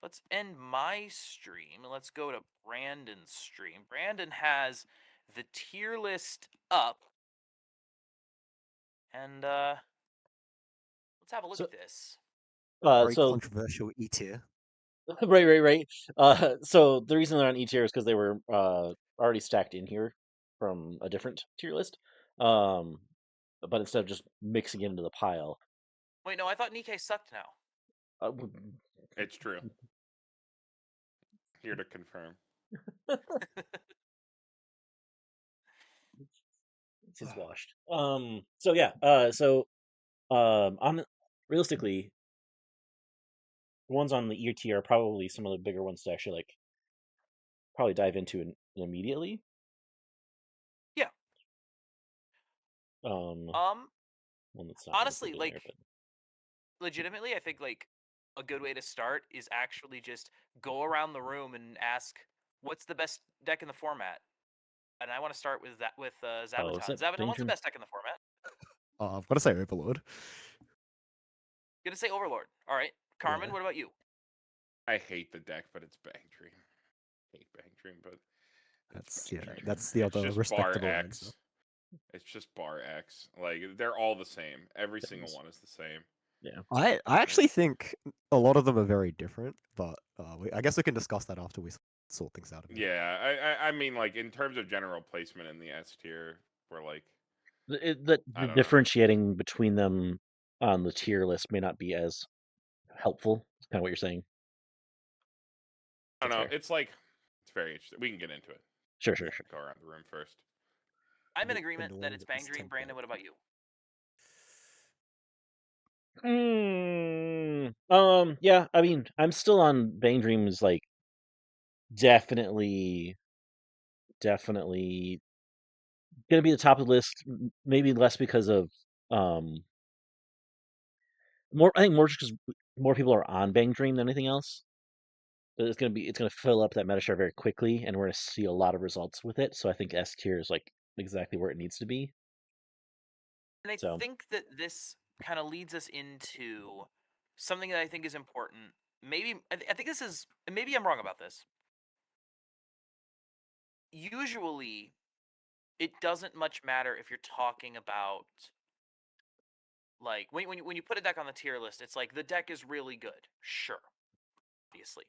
let's end my stream and let's go to Brandon's stream. Brandon has the tier list up, and let's have a look So, at this. Very so controversial E tier. right. So the reason they're on E tier is because they were already stacked in here from a different tier list. But instead of just mixing it into the pile, Wait, no, I thought Nikkei sucked now. w- It's true. Here to confirm. it's washed. So yeah. On realistically, the ones on the E tier are probably some of the bigger ones to actually like probably dive into immediately. Yeah. One that's not Honestly, really in there, but legitimately, I think like a good way to start is actually just go around the room and ask, "What's the best deck in the format?" And I want to start with that with is Zabaton. it Zabaton, what's the Daydream? best deck in the format? I've got to say Overlord. Gonna say Overlord. All right, Carmen, Yeah. what about you? I hate the deck, but it's Bang Dream. Hate Bang Dream, but That's Bang Dream. that's the It's other just respectable bar answer. X. It's just bar X. Like they're all the same. Every That single is- one is the same. Yeah. I actually think a lot of them are very different, but I guess we can discuss that after we sort things out a bit. Yeah, I mean like in terms of general placement in the S tier, we're like The I don't know. differentiating between them on the tier list may not be as helpful. It's kind of what you're saying. I don't That's know. fair. It's like it's very interesting. We can get into it. Sure. Go around the room first. I'm in The agreement that norm it's Bang is Dream. Brandon, what about you? Yeah. I mean, I'm still on Bang Dreams. Like, definitely gonna be the top of the list. Maybe less because of um more. I think more just because more people are on Bang Dream than anything else. But it's gonna fill up that meta share very quickly, and we're gonna see a lot of results with it. So I think S tier is like exactly where it needs to be. And I So think that this kind of leads us into something that I think is important. Maybe I think this is maybe I'm wrong about this. Usually, it doesn't much matter if you're talking about like when you put a deck on the tier list, it's like the deck is really good. Sure, obviously.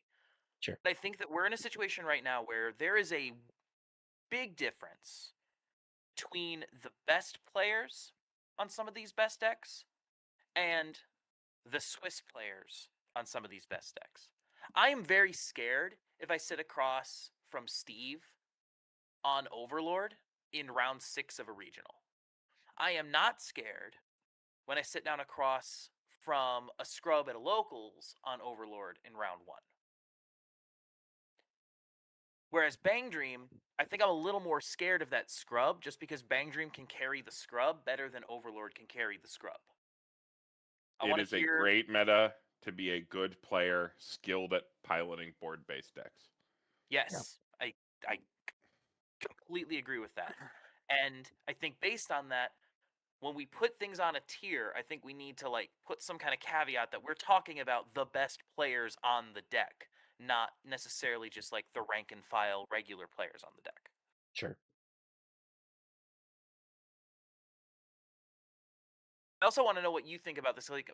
sure. But I think that we're in a situation right now where there is a big difference between the best players on some of these best decks and the Swiss players on some of these best decks. I am very scared if I sit across from Steve on Overlord in round 6 of a regional. I am not scared when I sit down across from a scrub at a locals on Overlord in round 1. Whereas Bang Dream, I think I'm a little more scared of that scrub just because Bang Dream can carry the scrub better than Overlord can carry the scrub. It is a great meta to be a good player skilled at piloting board-based decks. Yes, I completely agree with that. And I think based on that, when we put things on a tier, I think we need to like put some kind of caveat that we're talking about the best players on the deck, not necessarily just like the rank and file regular players on the deck. Sure. I also want to know what you think about this. Like,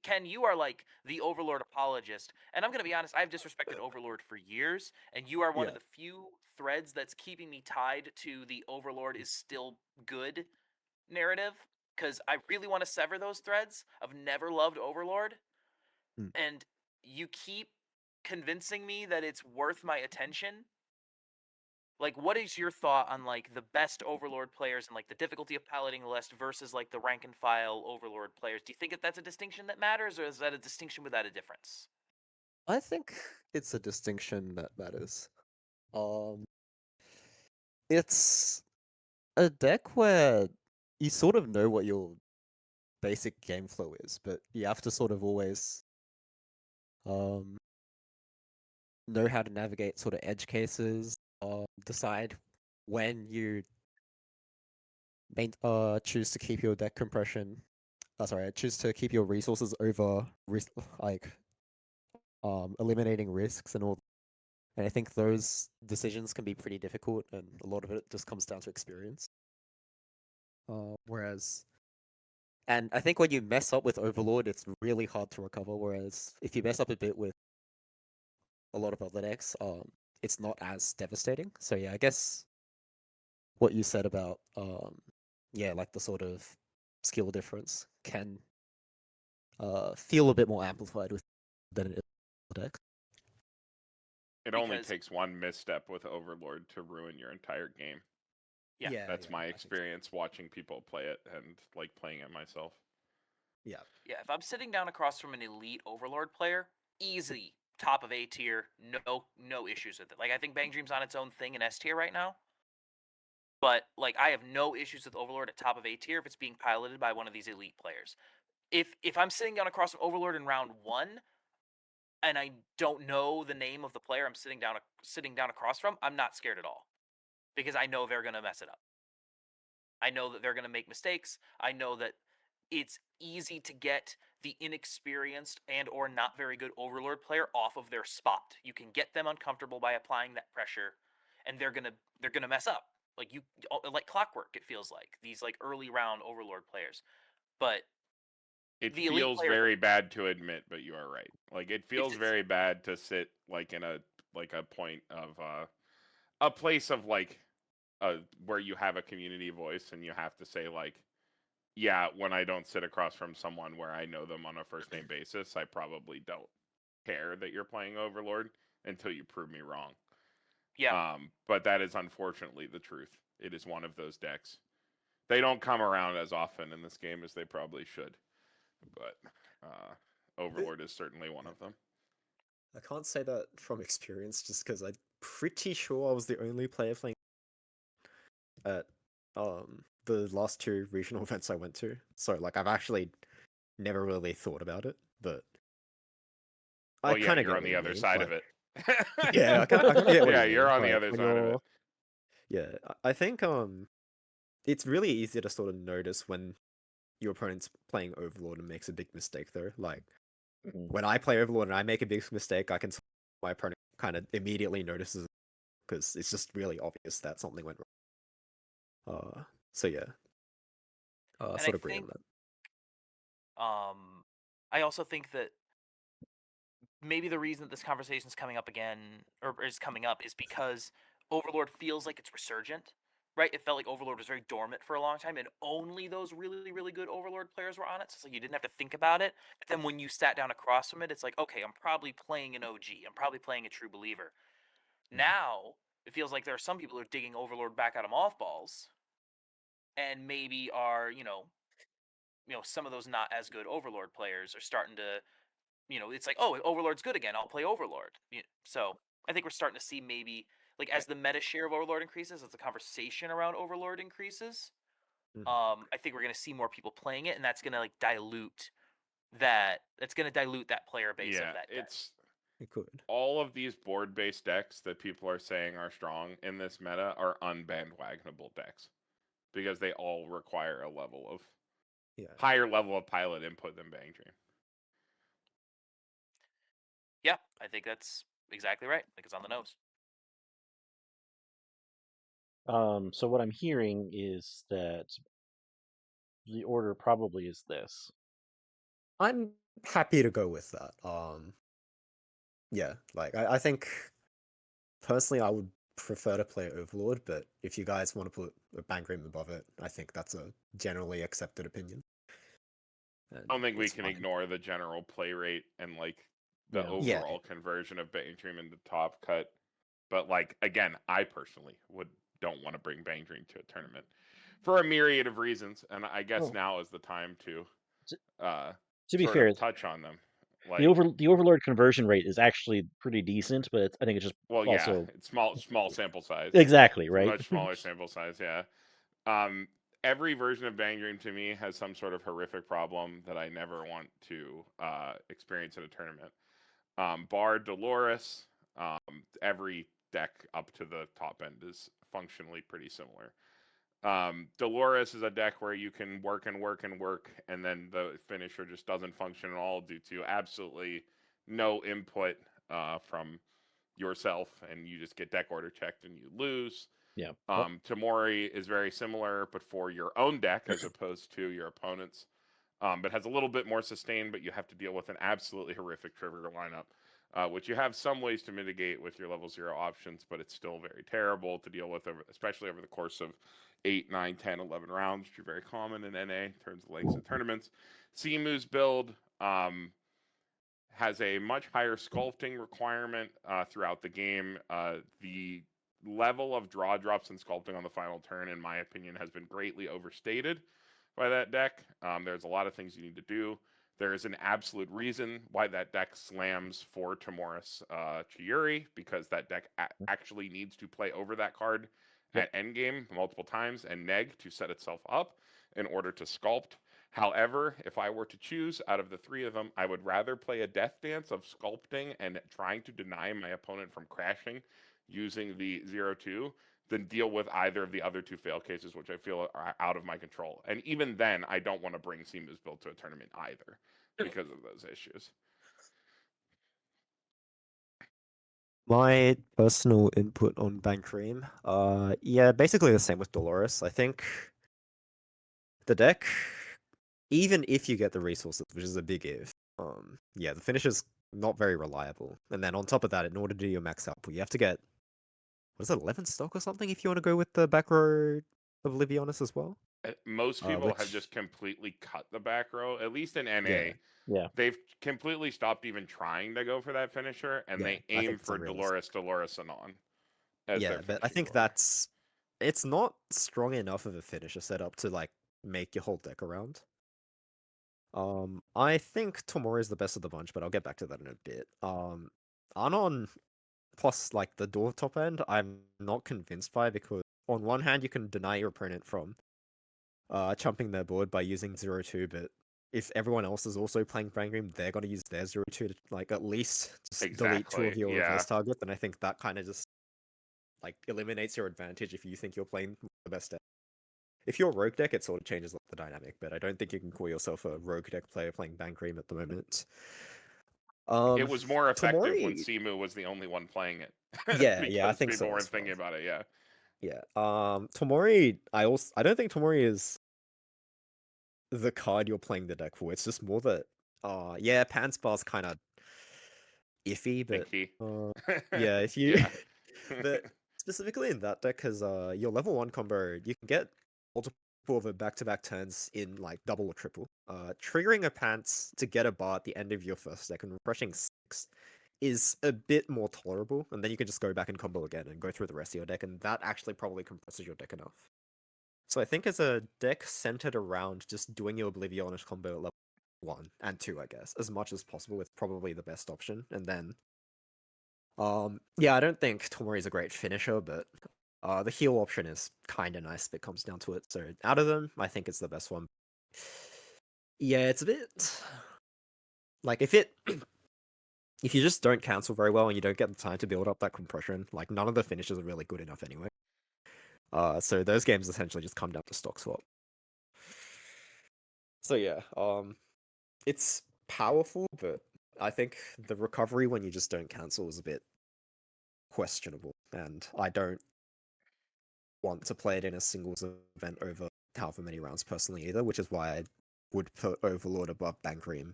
Ken, you are like the Overlord apologist, and I'm gonna be honest. I've disrespected Overlord for years, and you are one of Yeah. the few threads that's keeping me tied to the Overlord is still good narrative. Because I really want to sever those threads. I've never loved Overlord, Hmm. and you keep convincing me that it's worth my attention. Like, what is your thought on like the best Overlord players and like the difficulty of piloting the list versus like the rank and file Overlord players? Do you think that that's a distinction that matters, or is that a distinction without a difference? I think it's a distinction that matters. Um, it's a deck where you sort of know what your basic game flow is, but you have to sort of always um know how to navigate sort of edge cases, decide when you choose to keep your deck compression. Sorry, choose to keep your resources over like eliminating risks and all. And I think those decisions can be pretty difficult, and a lot of it just comes down to experience. Whereas, and I think when you mess up with Overlord, it's really hard to recover. Whereas if you mess up a bit with a lot of other decks, it's not as devastating. So yeah, I guess what you said about yeah, like the sort of skill difference can feel a bit more amplified with than it is with decks. It only Because takes one misstep with Overlord to ruin your entire game. Yeah. That's my I think so. experience watching people play it and like playing it myself. Yeah. Yeah, if I'm sitting down across from an elite Overlord player, easy top of A tier, no issues with it. Like I think Bang Dream's on its own thing in S tier right now. But like I have no issues with Overlord at top of A tier if it's being piloted by one of these elite players. If I'm sitting down across from Overlord in round 1 and I don't know the name of the player I'm sitting down across from, I'm not scared at all. Because I know they're going to mess it up. I know that they're going to make mistakes. I know that it's easy to get the inexperienced and or not very good Overlord player off of their spot. You can get them uncomfortable by applying that pressure, and they're gonna mess up. Like clockwork, it feels like these like early round Overlord players. But it the elite feels players, very bad to admit, but you are right. Like it feels it's very bad to sit like in a point of a place of like where you have a community voice and you have to say like, yeah, when I don't sit across from someone where I know them on a first name basis, I probably don't care that you're playing Overlord until you prove me wrong. yeah. But that is unfortunately the truth. It is one of those decks. They don't come around as often in this game as they probably should, but Overlord is certainly one of them. I can't say that from experience, just because I'm pretty sure I was the only player playing at the last 2 regional events I went to. So like I've actually never really thought about it, but Well, I yeah, kind of you're get on what the you other mean. side Like, of it. yeah, I kind of get what Yeah, you mean. you're on the Like other when side of it. yeah, I think it's really easy to sort of notice when your opponent's playing Overlord and makes a big mistake though. Like when I play Overlord and I make a big mistake, I can my opponent kind of immediately notices because it's just really obvious that something went wrong. So yeah, And sort I of agree on think that. I also think that maybe the reason that this conversation is coming up again or is coming up is because Overlord feels like it's resurgent, right? It felt like Overlord was very dormant for a long time, and only those really good Overlord players were on it. So it's like you didn't have to think about it. But then when you sat down across from it, it's like, okay, I'm probably playing an OG. I'm probably playing a true believer. Now it feels like there are some people who are digging Overlord back out of mothballs, and maybe are some of those not as good Overlord players are starting to it's like, oh, Overlord's good again. I'll play Overlord. So I think we're starting to see maybe like as the meta share of Overlord increases, as the conversation around Overlord increases, I think we're going to see more people playing it, and that's going to like dilute that. That's going to dilute that player base of Yeah, that deck. It could. All of these board-based decks that people are saying are strong in this meta are unbandwagonable decks because they all require a level of higher level of pilot input than Bang Dream. Yeah, I think that's exactly right. I think it's on the nose. So what I'm hearing is that the order probably is this. I'm happy to go with that. Yeah, like I think personally I would prefer to play Overlord, but if you guys want to put a Bang Dream above it, I think that's a generally accepted opinion. I don't think we it's can fine. ignore the general play rate and like the Yeah. overall conversion of Bang Dream into top cut. But like again, I personally don't want to bring Bang Dream to a tournament for a myriad of reasons, and I guess Well, now is the time to to be sort fair, of touch on them. Like the Overlord conversion rate is actually pretty decent, but I think it's just well, yeah, also it's small sample size. exactly It's a right. much smaller sample size, yeah. Every version of Bang Dream to me has some sort of horrific problem that I never want to experience in a tournament. Bar Dolores, every deck up to the top end is functionally pretty similar. Dolores is a deck where you can work and work and work, and then the finisher just doesn't function at all due to absolutely no input from yourself, and you just get deck order checked and you lose. Yeah. Tamori is very similar, but for your own deck as opposed to your opponent's. But has a little bit more sustain, but you have to deal with an absolutely horrific trigger lineup, which you have some ways to mitigate with your level 0 options, but it's still very terrible to deal with, especially over the course of 8, 9, 10, 11 rounds, which are very common in NA in terms of lengths of tournaments. Simu's build has a much higher sculpting requirement throughout the game. The level of draw drops and sculpting on the final turn, in my opinion, has been greatly overstated by that deck. There's a lot of things you need to do. There is an absolute reason why that deck slams for Timoris Chiuri, because that deck actually needs to play over that card at endgame multiple times and neg to set itself up in order to sculpt. However, if I were to choose out of the three of them, I would rather play a death dance of sculpting and trying to deny my opponent from crashing using the 0-2 than deal with either of the other two fail cases, which I feel are out of my control. And even then, I don't want to bring Simu's build to a tournament either because of those issues. My personal input on Bankream, yeah, basically the same with Dolores. I think the deck, even if you get the resources, which is a big if, yeah, the finish is not very reliable. And then on top of that, in order to do your max output, you have to get, what is it, 11 stock or something if you want to go with the back row of Livionis as well? Most people have which- just completely cut the back row, at least in NA. Yeah. They've completely stopped even trying to go for that finisher, and Yeah, they I think aim it's for unrealistic. Dolores Anon as Yeah, their but I finishing think order. it's not strong enough of a finisher setup to like make your whole deck around. I think Tomori is the best of the bunch, but I'll get back to that in a bit. Anon plus like the door top end, I'm not convinced by, because on one hand you can deny your opponent from chumping their board by using 0-2, but if everyone else is also playing Brain they're gonna use their 0-2 to like at least just delete two of Exactly, your yeah. reverse target, and I think that kind of just like eliminates your advantage if you think you're playing the best deck. If you're rogue deck, it sort of changes the dynamic, but I don't think you can call yourself a rogue deck player playing Bankream at the moment. It was more effective when Tomori, Simu was the only one playing it. yeah, I because think people so weren't as well. thinking about it, yeah. Yeah. Tomori, I don't think Tomori is the card you're playing the deck for. It's just more that, yeah, Panspar's kind of iffy, but Pinky. yeah, if you, Yeah. but specifically in that deck, because your level 1 combo, you can get multiple of the back-to-back turns in like double or triple. Triggering a Pants to get a bar at the end of your first deck and refreshing 6 is a bit more tolerable, and then you can just go back and combo again and go through the rest of your deck, and that actually probably compresses your deck enough. So I think as a deck centered around just doing your Oblivionish combo at level 1 and 2, I guess, as much as possible, it's probably the best option. And then, yeah, I don't think Tomori is a great finisher, but the heal option is kind of nice if it comes down to it. So out of them, I think it's the best one. Yeah, it's a bit like if you just don't cancel very well and you don't get the time to build up that compression, like none of the finishes are really good enough anyway. So those games essentially just come down to stock swap. So yeah, it's powerful, but I think the recovery when you just don't cancel is a bit questionable, and I don't want to play it in a singles event over however many rounds personally either, which is why I would put Overlord above Bankream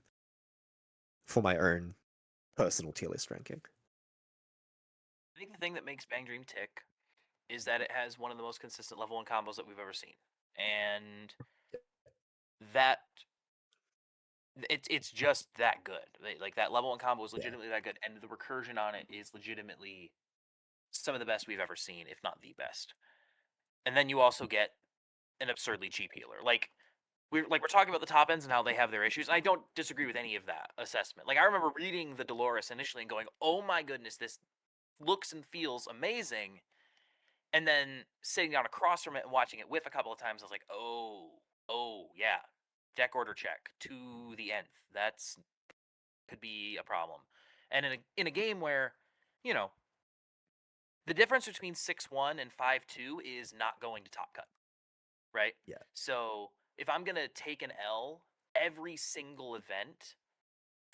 for my own personal tier list ranking. I think the thing that makes Bang Dream tick is that it has one of the most consistent level 1 combos that we've ever seen. And that it's just that good. Like that level 1 combo is legitimately that good, and the recursion on it is legitimately some of the best we've ever seen, if not the best. And then you also get an absurdly cheap healer. Like we're talking about the top ends and how they have their issues. And I don't disagree with any of that assessment. Like I remember reading the Dolores initially and going, "Oh my goodness, this looks and feels amazing." And then sitting down across from it and watching it whiff a couple of times, I was like, "Oh yeah, deck order check to the nth. That's could be a problem." And in a game where, you know, the difference between 6-1 and 5-2 is not going to top cut, right? Yeah. So if I'm gonna take an L every single event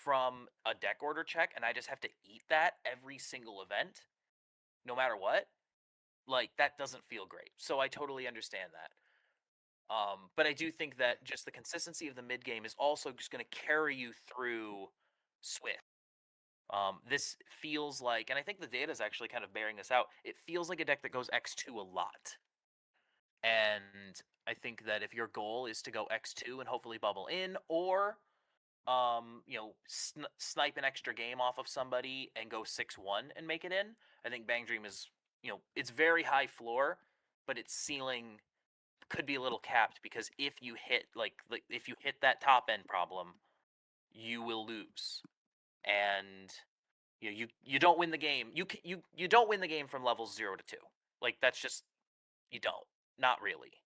from a deck order check and I just have to eat that every single event, no matter what, like that doesn't feel great. So I totally understand that. But I do think that just the consistency of the mid game is also just going to carry you through Swift. This feels like, and I think the data is actually kind of bearing this out. It feels like a deck that goes X2 a lot, and I think that if your goal is to go X2 and hopefully bubble in, or snipe an extra game off of somebody and go 6-1 and make it in, I think Bang Dream is, it's very high floor, but its ceiling could be a little capped because if you hit if you hit that top end problem, you will lose, and you don't win the game. You don't win the game from levels 0 to 2. Like that's just you don't. Not really.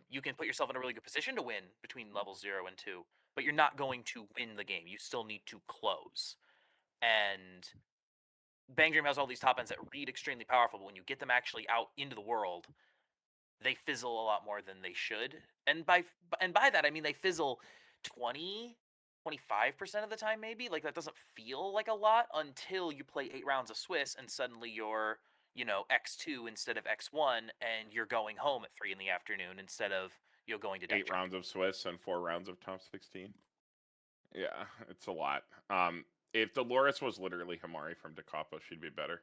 You can put yourself in a really good position to win between levels 0 and 2, but you're not going to win the game. You still need to close. And Bang Dream has all these top ends that read extremely powerful, but when you get them actually out into the world, they fizzle a lot more than they should. And by that I mean they fizzle 25% of the time, maybe. Like that doesn't feel like a lot until you play 8 rounds of Swiss and suddenly you're, X2 instead of X1 and you're going home at 3 in the afternoon instead of going to deck 8 check. rounds of Swiss and 4 rounds of top 16. Yeah, it's a lot. If Dolores was literally Hamari from Decapa, she'd be better.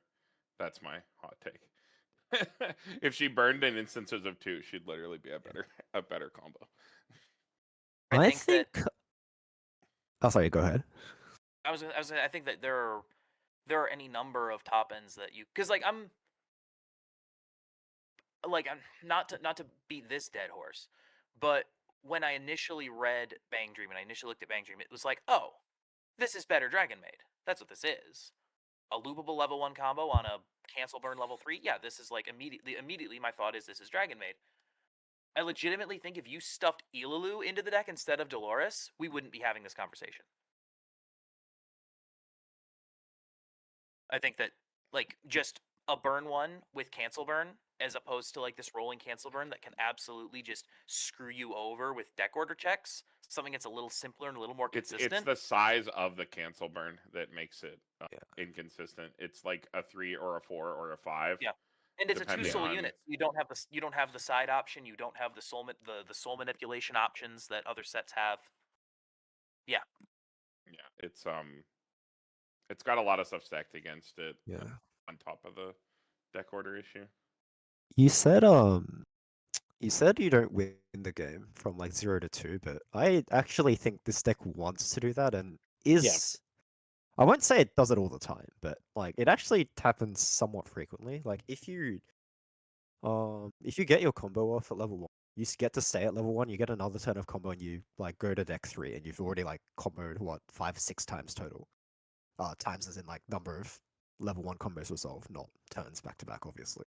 That's my hot take. If she burned in instances of 2, she'd literally be a better combo. I think that Oh, sorry. Go ahead. I think that there are any number of top ends that you, because I'm not to beat this dead horse, but when I initially read Bang Dream and I initially looked at Bang Dream, it was like, oh, this is better Dragon Maid. That's what this is. A loopable level 1 combo on a cancel burn level 3. Yeah, this is like immediately my thought is this is Dragon Maid. I legitimately think if you stuffed Ilalu into the deck instead of Dolores, we wouldn't be having this conversation. I think that just a burn 1 with cancel burn as opposed to this rolling cancel burn that can absolutely just screw you over with deck order checks, something that's a little simpler and a little more consistent. It's the size of the cancel burn that makes it inconsistent. It's like a 3 or a 4 or a 5. Yeah. And it's a 2 soul unit. You don't have the side option. You don't have the soul manipulation options that other sets have. Yeah. Yeah, it's got a lot of stuff stacked against it. Yeah. On top of the deck order issue. You said you don't win the game from 0 to 2, but I actually think this deck wants to do that and is. I won't say it does it all the time, but it actually happens somewhat frequently. If you get your combo off at level 1, you get to stay at level 1. You get another turn of combo, and you go to deck 3, and you've already comboed 5-6 times total. Times as in number of level 1 combos resolved, not turns back to back, obviously.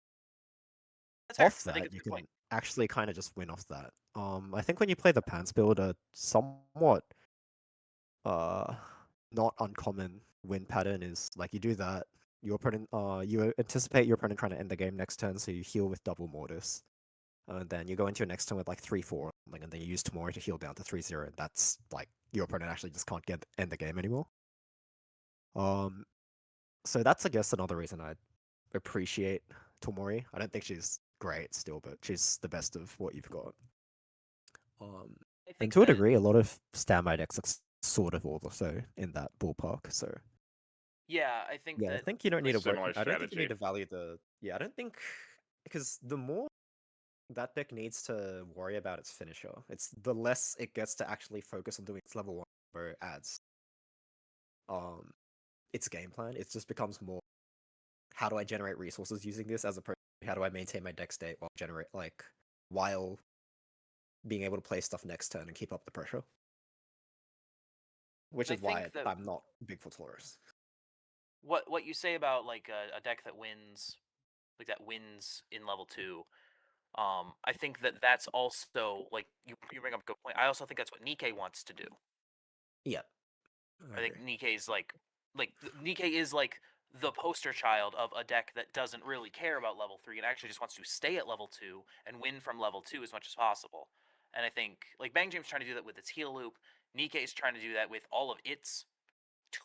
That's fair. Off that, you can actually kind of just win off that. I think when you play the Pants build, a somewhat not uncommon win pattern is you do that. Your opponent, you anticipate your opponent trying to end the game next turn, so you heal with double Mortis. And then you go into your next turn with 3-4, and then you use Tomori to heal down to 3-0, and that's your opponent actually just can't end the game anymore. So that's, I guess, another reason I appreciate Tomori. I don't think she's great still, but she's the best of what you've got. And to a degree, a lot of standby decks are sort of also in that ballpark. So yeah, I think I think you don't need to work. I don't think you need to value the. Yeah, I don't think because the more that deck needs to worry about its finisher, it's the less it gets to actually focus on doing its level 1 where adds. Its game plan. It just becomes more. How do I generate resources using this as opposed to how do I maintain my deck state while being able to play stuff next turn and keep up the pressure? Which is why I'm not big for Taurus. What you say about a deck that wins, wins in level 2, I think that's also you bring up a good point. I also think that's what Nikkei wants to do. Yeah, I think Nikkei's Nikkei is the poster child of a deck that doesn't really care about level 3 and actually just wants to stay at level 2 and win from level 2 as much as possible. And I think Bang Dream's trying to do that with its heal loop. Nikkei's trying to do that with all of its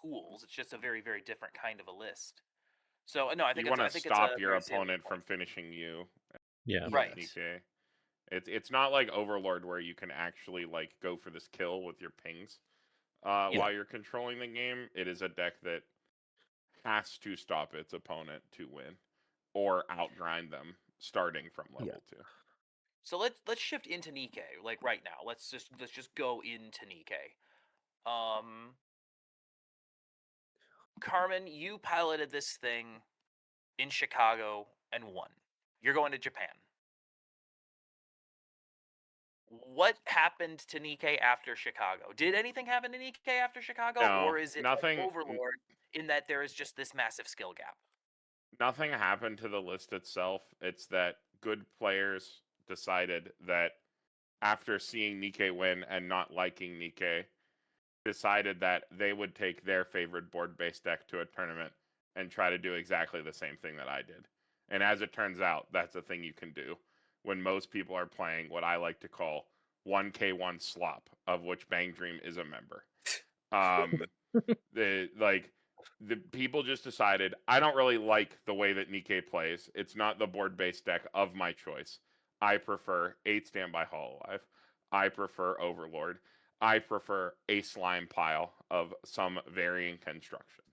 tools. It's just a very, very different kind of a list. So no, You want to I think it's a stop your very salient opponent from point. finishing you. Yeah. Right. Nikkei. It's not like Overlord where you can actually like go for this kill with your pings Yeah. while you're controlling the game. It is a deck that has to stop its opponent to win or outgrind them starting from level 2. So let's shift into Nikkei like right now. Let's just go into Nikkei. Carmen, you piloted this thing in Chicago and won. You're going to Japan. What happened to Nikkei after Chicago? Did anything happen to Nikkei after Chicago, No, or is it like nothing. Overlord in that there is just this massive skill gap? Nothing happened to the list itself. It's that good players decided that after seeing Nikkei win and not liking Nikkei, decided that they would take their favorite board-based deck to a tournament and try to do exactly the same thing that I did. And as it turns out, that's a thing you can do when most people are playing what I like to call 1K1 slop, of which Bang Dream is a member. The people just decided I don't really like the way that Nikkei plays. It's not the board-based deck of my choice. I prefer 8 Standby Hololive. I prefer Overlord. I prefer a slime pile of some varying construction.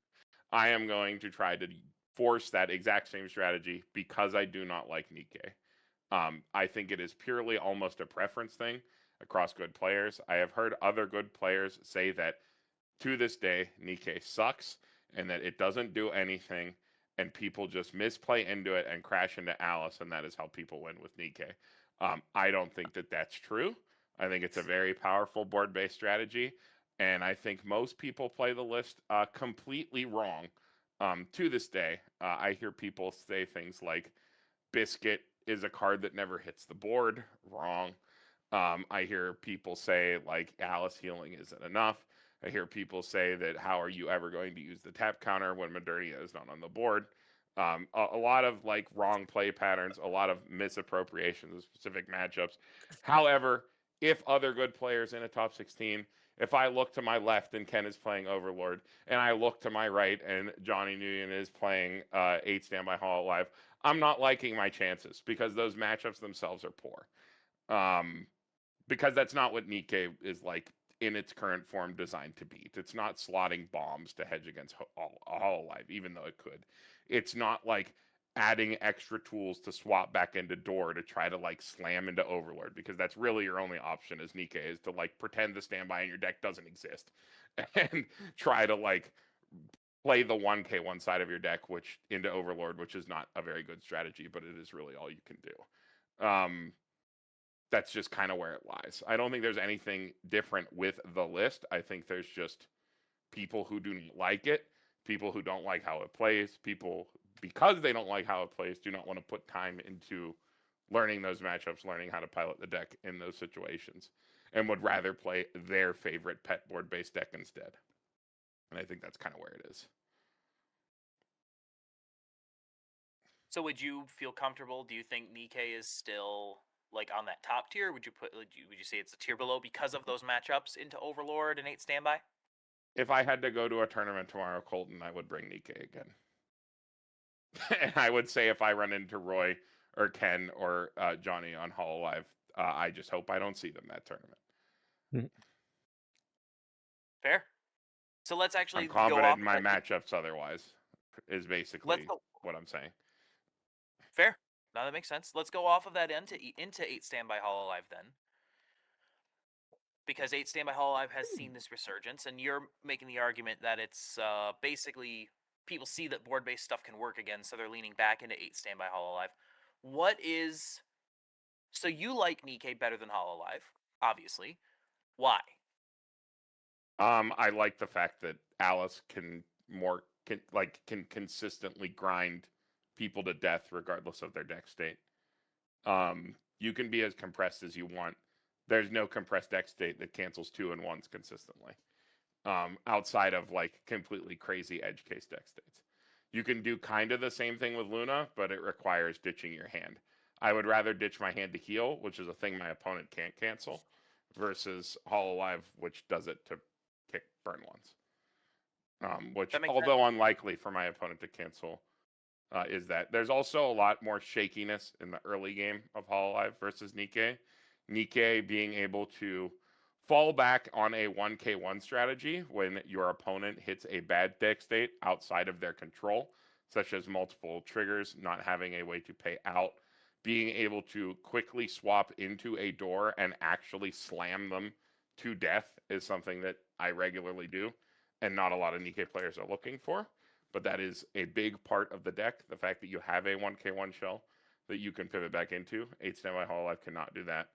I am going to try to force that exact same strategy because I do not like Nikkei. I think it is purely almost a preference thing across good players. I have heard other good players say that to this day, Nikkei sucks and that it doesn't do anything and people just misplay into it and crash into Alice, and that is how people win with Nikkei. I don't think that that's true. I think it's a very powerful board-based strategy, and I think most people play the list completely wrong. To this day, I hear people say things like Biscuit is a card that never hits the board. Wrong. I hear people say like Alice healing isn't enough. I hear people say that how are you ever going to use the tap counter when Modernia is not on the board? A lot of like wrong play patterns, a lot of misappropriations of specific matchups. However, if other good players in a top 16, if I look to my left and Ken is playing Overlord, and I look to my right and Johnny Nguyen is playing 8 Standby Hololive, I'm not liking my chances because those matchups themselves are poor. Because that's not what Nikkei is like in its current form designed to beat. It's not slotting bombs to hedge against Hololive, even though it could. It's not like adding extra tools to swap back into Door to try to like slam into Overlord, because that's really your only option as Nikkei, is to like pretend the standby in your deck doesn't exist and try to like play the 1K1 side of your deck, which into Overlord, which is not a very good strategy, but it is really all you can do. That's just kind of where it lies. I don't think there's anything different with the list. I think there's just people who do not like it, people who don't like how it plays, people, because they don't like how it plays, do not want to put time into learning those matchups, learning how to pilot the deck in those situations, and would rather play their favorite pet board-based deck instead. And I think that's kind of where it is. So would you feel comfortable? Do you think Nikkei is still like on that top tier? Would you say it's a tier below because of those matchups into Overlord and 8 Standby? If I had to go to a tournament tomorrow, Colton, I would bring Nikkei again. And I would say if I run into Roy or Ken or Johnny on Hololive, I just hope I don't see them that tournament. Fair. So let's actually I'm go confident off in my that. matchups otherwise, is basically what I'm saying. Fair. No, that makes sense. Let's go off of that into 8 Standby Hololive then. Because 8 Standby Hololive has seen this resurgence, and you're making the argument that it's basically people see that board-based stuff can work again, so they're leaning back into 8 Standby Hololive. What is... So you like Nikkei better than Hololive, obviously. Why? I like the fact that Alice can consistently grind people to death regardless of their deck state. You can be as compressed as you want. There's no compressed deck state that cancels 2 and 1s consistently. Outside of like completely crazy edge case deck states. You can do kind of the same thing with Luna, but it requires ditching your hand. I would rather ditch my hand to heal, which is a thing my opponent can't cancel, versus Hololive, which does it to kick burn ones. which, That makes although unlikely for my opponent to cancel, is that. There's also a lot more shakiness in the early game of Hololive versus Nikkei. Nikkei being able to fall back on a 1k1 strategy when your opponent hits a bad deck state outside of their control, such as multiple triggers, not having a way to pay out, being able to quickly swap into a door and actually slam them to death is something that I regularly do, and not a lot of Nikkei players are looking for. But that is a big part of the deck. The fact that you have a 1k1 shell that you can pivot back into. 8 Standby Hololive cannot do that.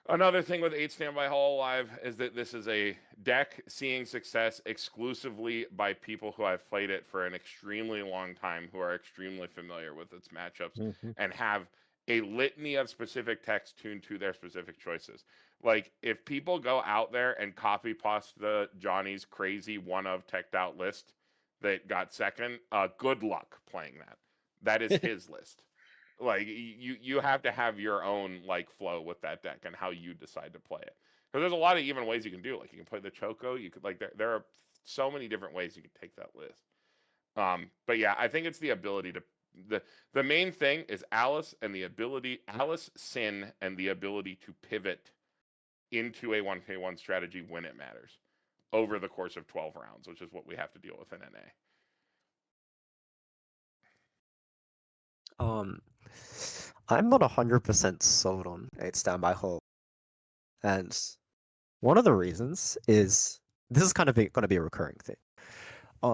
Another thing with 8 Standby Hololive is that this is a deck seeing success exclusively by people who have played it for an extremely long time, who are extremely familiar with its matchups, and have a litany of specific text tuned to their specific choices. Like, if people go out there and copy paste the Johnny's crazy one of teched out list that got second, good luck playing that. That is his list. Like, you have to have your own like flow with that deck and how you decide to play it. Because there's a lot of even ways you can do it. Like, you can play the Choco. You could, like, there are so many different ways you can take that list. But yeah, I think it's the ability to the main thing is Alice, Sin, and the ability to pivot into a 1k1 strategy when it matters over the course of 12 rounds, which is what we have to deal with in NA. I'm not 100% sold on 8 Standby Hole. And one of the reasons is this is kind of going to be a recurring thing.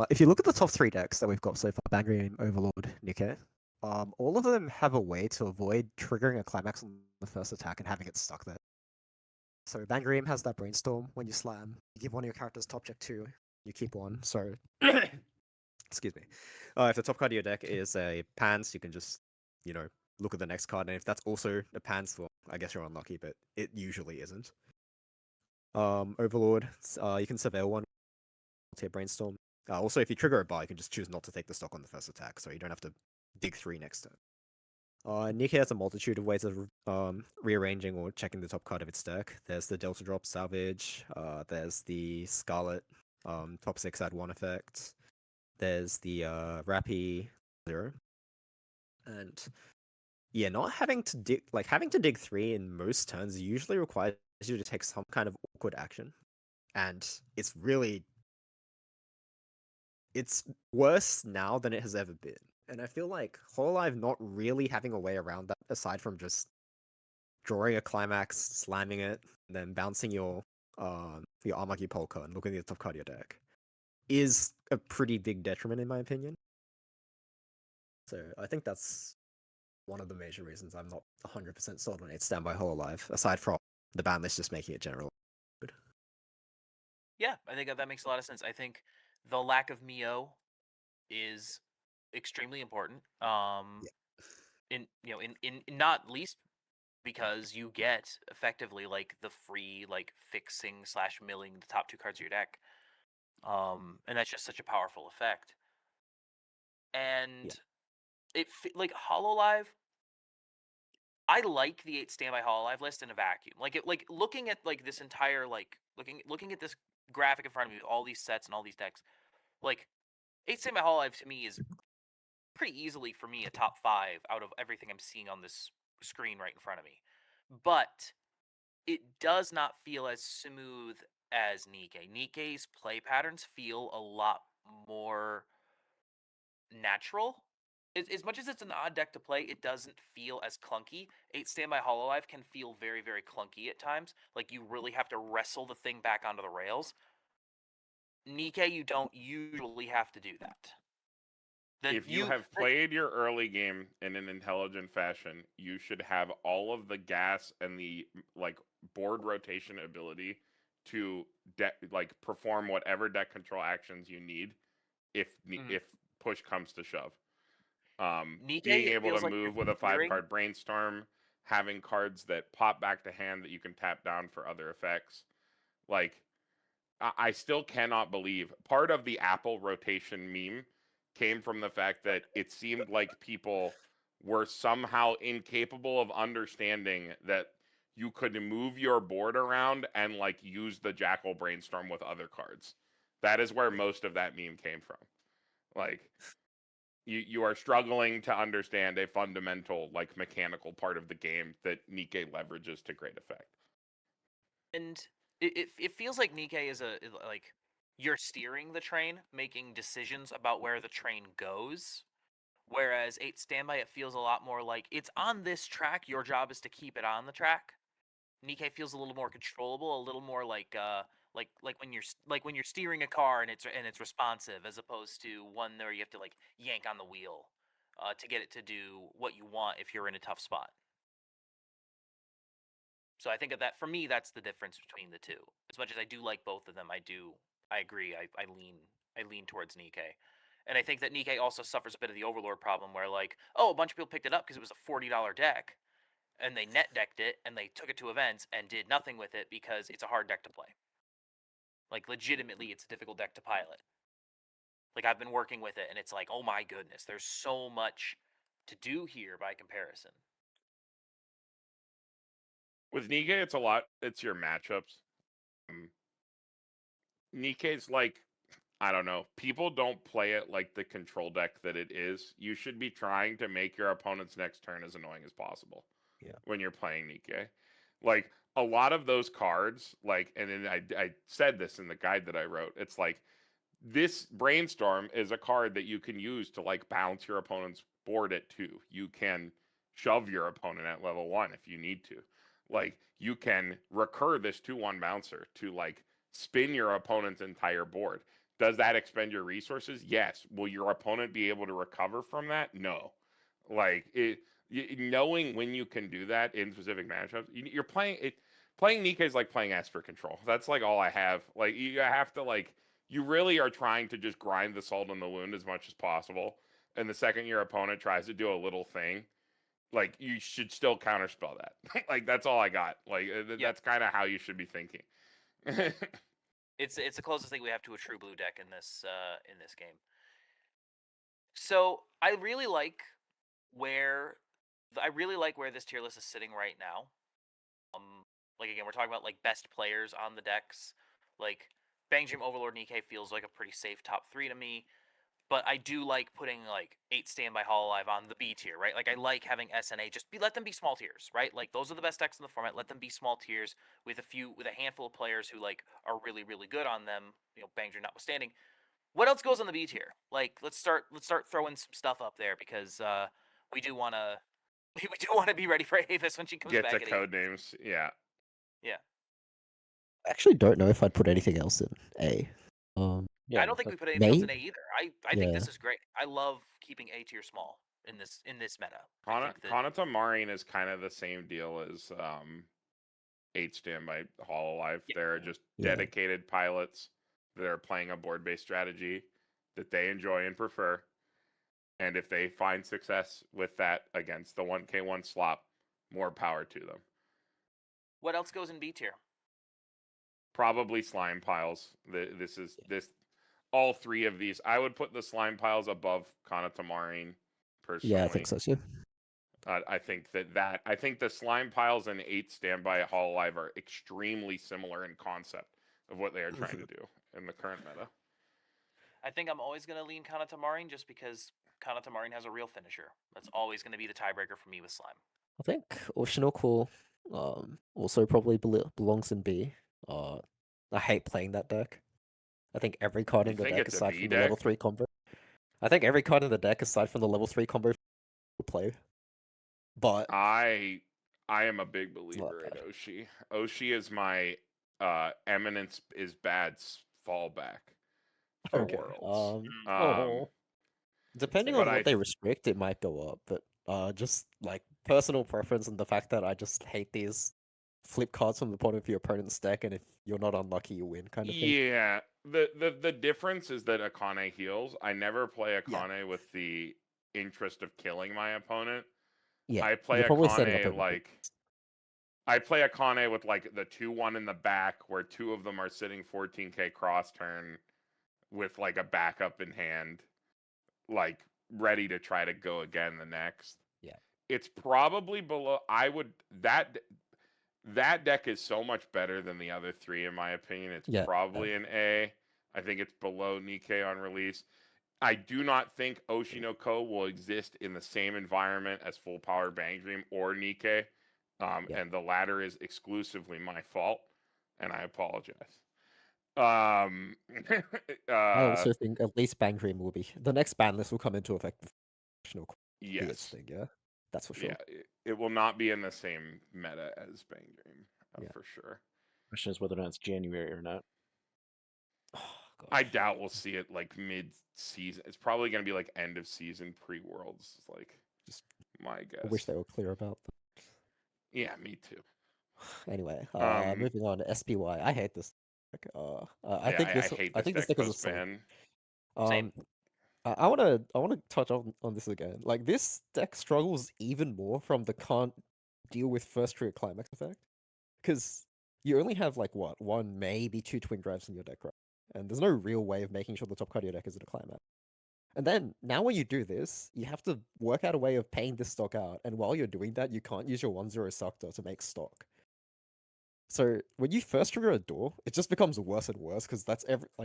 If you look at the top 3 decks that we've got so far, Bangream, Overlord, Nikkei, all of them have a way to avoid triggering a climax on the first attack and having it stuck there. So Bangream has that Brainstorm when you slam. You give one of your characters top check 2, you keep 1. So, excuse me. If the top card of your deck is a Pans, you can just, look at the next card. And if that's also a Pans, well, I guess you're unlucky, but it usually isn't. Overlord, you can surveil one to your Brainstorm. Also, if you trigger a bar, you can just choose not to take the stock on the first attack, so you don't have to dig 3 next turn. Nikkei has a multitude of ways of rearranging or checking the top card of its deck. There's the Delta Drop Salvage, there's the Scarlet top 6 add 1 effect, there's the Rappy 0. And yeah, not having to dig 3 in most turns usually requires you to take some kind of awkward action. And it's worse now than it has ever been. And I feel like Hololive not really having a way around that, aside from just drawing a climax, slamming it, and then bouncing your Armagi Polka and looking at the top card of your deck, is a pretty big detriment in my opinion. So I think that's one of the major reasons I'm not 100% sold on 8 Standby Hololive, aside from the ban list just making it general good. Yeah, I think that makes a lot of sense. I think the lack of Mio is extremely important. In not least because you get effectively like the free like fixing / milling the top 2 cards of your deck. And that's just such a powerful effect. And like Hololive, I like the 8 Standby Hololive list in a vacuum. Like looking at like this entire looking at this graphic in front of me with all these sets and all these decks, like 8 Standby Hololive to me is pretty easily for me a top 5 out of everything I'm seeing on this screen right in front of me. But it does not feel as smooth as Nikkei. Nikkei's play patterns feel a lot more natural. As much as it's an odd deck to play, it doesn't feel as clunky. 8 Standby Hololive can feel very, very clunky at times. Like you really have to wrestle the thing back onto the rails. Nikkei, you don't usually have to do that. If you have played your early game in an intelligent fashion, you should have all of the gas and the like board rotation ability to perform whatever deck control actions you need if push comes to shove. Being able to move with a 5-card Brainstorm, having cards that pop back to hand that you can tap down for other effects. Like, I still cannot believe part of the Apple rotation meme came from the fact that it seemed like people were somehow incapable of understanding that you could move your board around and like use the Jackal Brainstorm with other cards. That is where most of that meme came from. Like, you are struggling to understand a fundamental, like, mechanical part of the game that Nikke leverages to great effect. And it feels like Nikke is like you're steering the train, making decisions about where the train goes. Whereas 8 Standby, it feels a lot more like it's on this track. Your job is to keep it on the track. Nikke feels a little more controllable, a little more like when you're steering a car and it's responsive, as opposed to one where you have to like yank on the wheel to get it to do what you want if you're in a tough spot. So I think that for me, that's the difference between the two. As much as I do like both of them, I agree. I lean towards Nikke. And I think that Nikke also suffers a bit of the Overlord problem where, like, oh, a bunch of people picked it up because it was a $40 deck, and they net decked it, and they took it to events and did nothing with it because it's a hard deck to play. Like, legitimately, it's a difficult deck to pilot. Like, I've been working with it, and it's like, oh my goodness, there's so much to do here by comparison. With Nikke, it's your matchups. Nikke's like, I don't know. People don't play it like the control deck that it is. You should be trying to make your opponent's next turn as annoying as possible. Yeah. When you're playing Nikke. Like, a lot of those cards, like, and then I said this in the guide that I wrote, it's like, this Brainstorm is a card that you can use to, like, bounce your opponent's board at 2. You can shove your opponent at level 1 if you need to. Like, you can recur this 2/1 bouncer to, like, spin your opponent's entire board. Does that expend your resources? Yes. Will your opponent be able to recover from that? No. Like, knowing when you can do that in specific matchups, you're playing it. Playing Nikke is like playing Esper Control. That's like all I have. Like, you have to, like, you really are trying to just grind the salt in the wound as much as possible. And the second your opponent tries to do a little thing, like, you should still counterspell that. Like, that's all I got. Like, that's kind of how you should be thinking. It's the closest thing we have to a true blue deck in this game. So I really like where this tier list is sitting right now. Like, again, we're talking about like best players on the decks. Like, Bang Dream Overlord Nikke feels like a pretty safe top 3 to me. But I do like putting like 8 Standby Hololive on the B tier, right? Like, I like having SNA let them be small tiers, right? Like, those are the best decks in the format. Let them be small tiers with a handful of players who like are really, really good on them, Bang Dream notwithstanding. What else goes on the B tier? Like, let's start throwing some stuff up there because we do want to be ready for Avis when she comes Get back. the code names, yeah. Yeah. I actually don't know if I'd put anything else in A. Yeah, I don't think we put anything else in May? A either. I think this is great. I love keeping A tier small in this meta. Kanata Marine is kind of the same deal as 8 Standby Hololive. They're just dedicated pilots that are playing a board-based strategy that they enjoy and prefer. And if they find success with that against the 1K1 slop, more power to them. What else goes in B tier? Probably slime piles. All 3 of these. I would put the slime piles above Kanata Marine, personally. Yeah, I think so too. I think the slime piles and 8 Standby Hololive are extremely similar in concept of what they are trying to do in the current meta. I think I'm always going to lean Kanata Marine just because Kanata Marine has a real finisher. That's always going to be the tiebreaker for me with slime. I think Oceanocle also probably belongs in B. I hate playing that deck. I think every card in the deck aside from the level 3 combo. I think every card in the deck aside from the level 3 combo will play. But I am a big believer in Oshi. Oshi is my Eminence is bad fallback for Worlds. Depending on what they restrict, it might go up. But just like personal preference and the fact that I just hate these flip cards from the point of your opponent's deck, and if you're not unlucky, you win kind of thing. Yeah, the difference is that Akane heals. I never play Akane with the interest of killing my opponent. Yeah, I play Akane with like the 2/1 in the back where 2 of them are sitting 14k cross turn with like a backup in hand, like ready to try to go again the next. Yeah. It's probably below that deck is so much better than the other 3 in my opinion. It's probably an A. I think it's below Nikkei on release. I do not think Oshinoko will exist in the same environment as Full Power Bang Dream or Nikkei. Yeah. And the latter is exclusively my fault, and I apologize. Um, I also think at least Bang Dream will be the next ban list will come into effect. Be its yes, thing, yeah, that's for sure. yeah, it will not be in the same meta as Bang Dream, Yeah. for sure. Question is whether or not it's January or not. Oh, I gosh. doubt we'll see it like mid-season. It's probably going to be like end of season pre-Worlds. Like, Just my guess. I wish they were clear about that. Yeah, me too. Anyway, Um, moving on to SPY. I hate this. I yeah, think I this. hate I this think this deck deck is a post solid. ban. Same. I wanna touch on this again. Like this deck struggles even more from the can't deal with first trigger climax effect, because you only have like what, one maybe two twin drives in your deck, right? And there's no real way of making sure the top card of your deck is in a climax. And then now when you do this, you have to work out a way of paying this stock out, and while you're doing that, you can't use your 1/0 Suctor to make stock. So when you first trigger a door, it just becomes worse and worse, because that's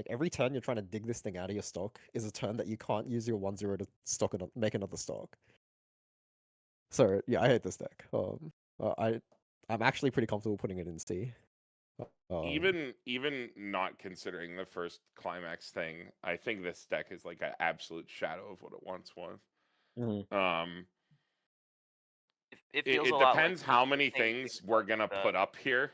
every turn you're trying to dig this thing out of your stock is a turn that you can't use your 1/0 to make another stock. So yeah, I hate this deck. I'm actually pretty comfortable putting it in C. Even not considering the first climax thing, I think this deck is like an absolute shadow of what it once was. Mm-hmm. It feels It a lot depends like how many same things thing we're with gonna the- put up here.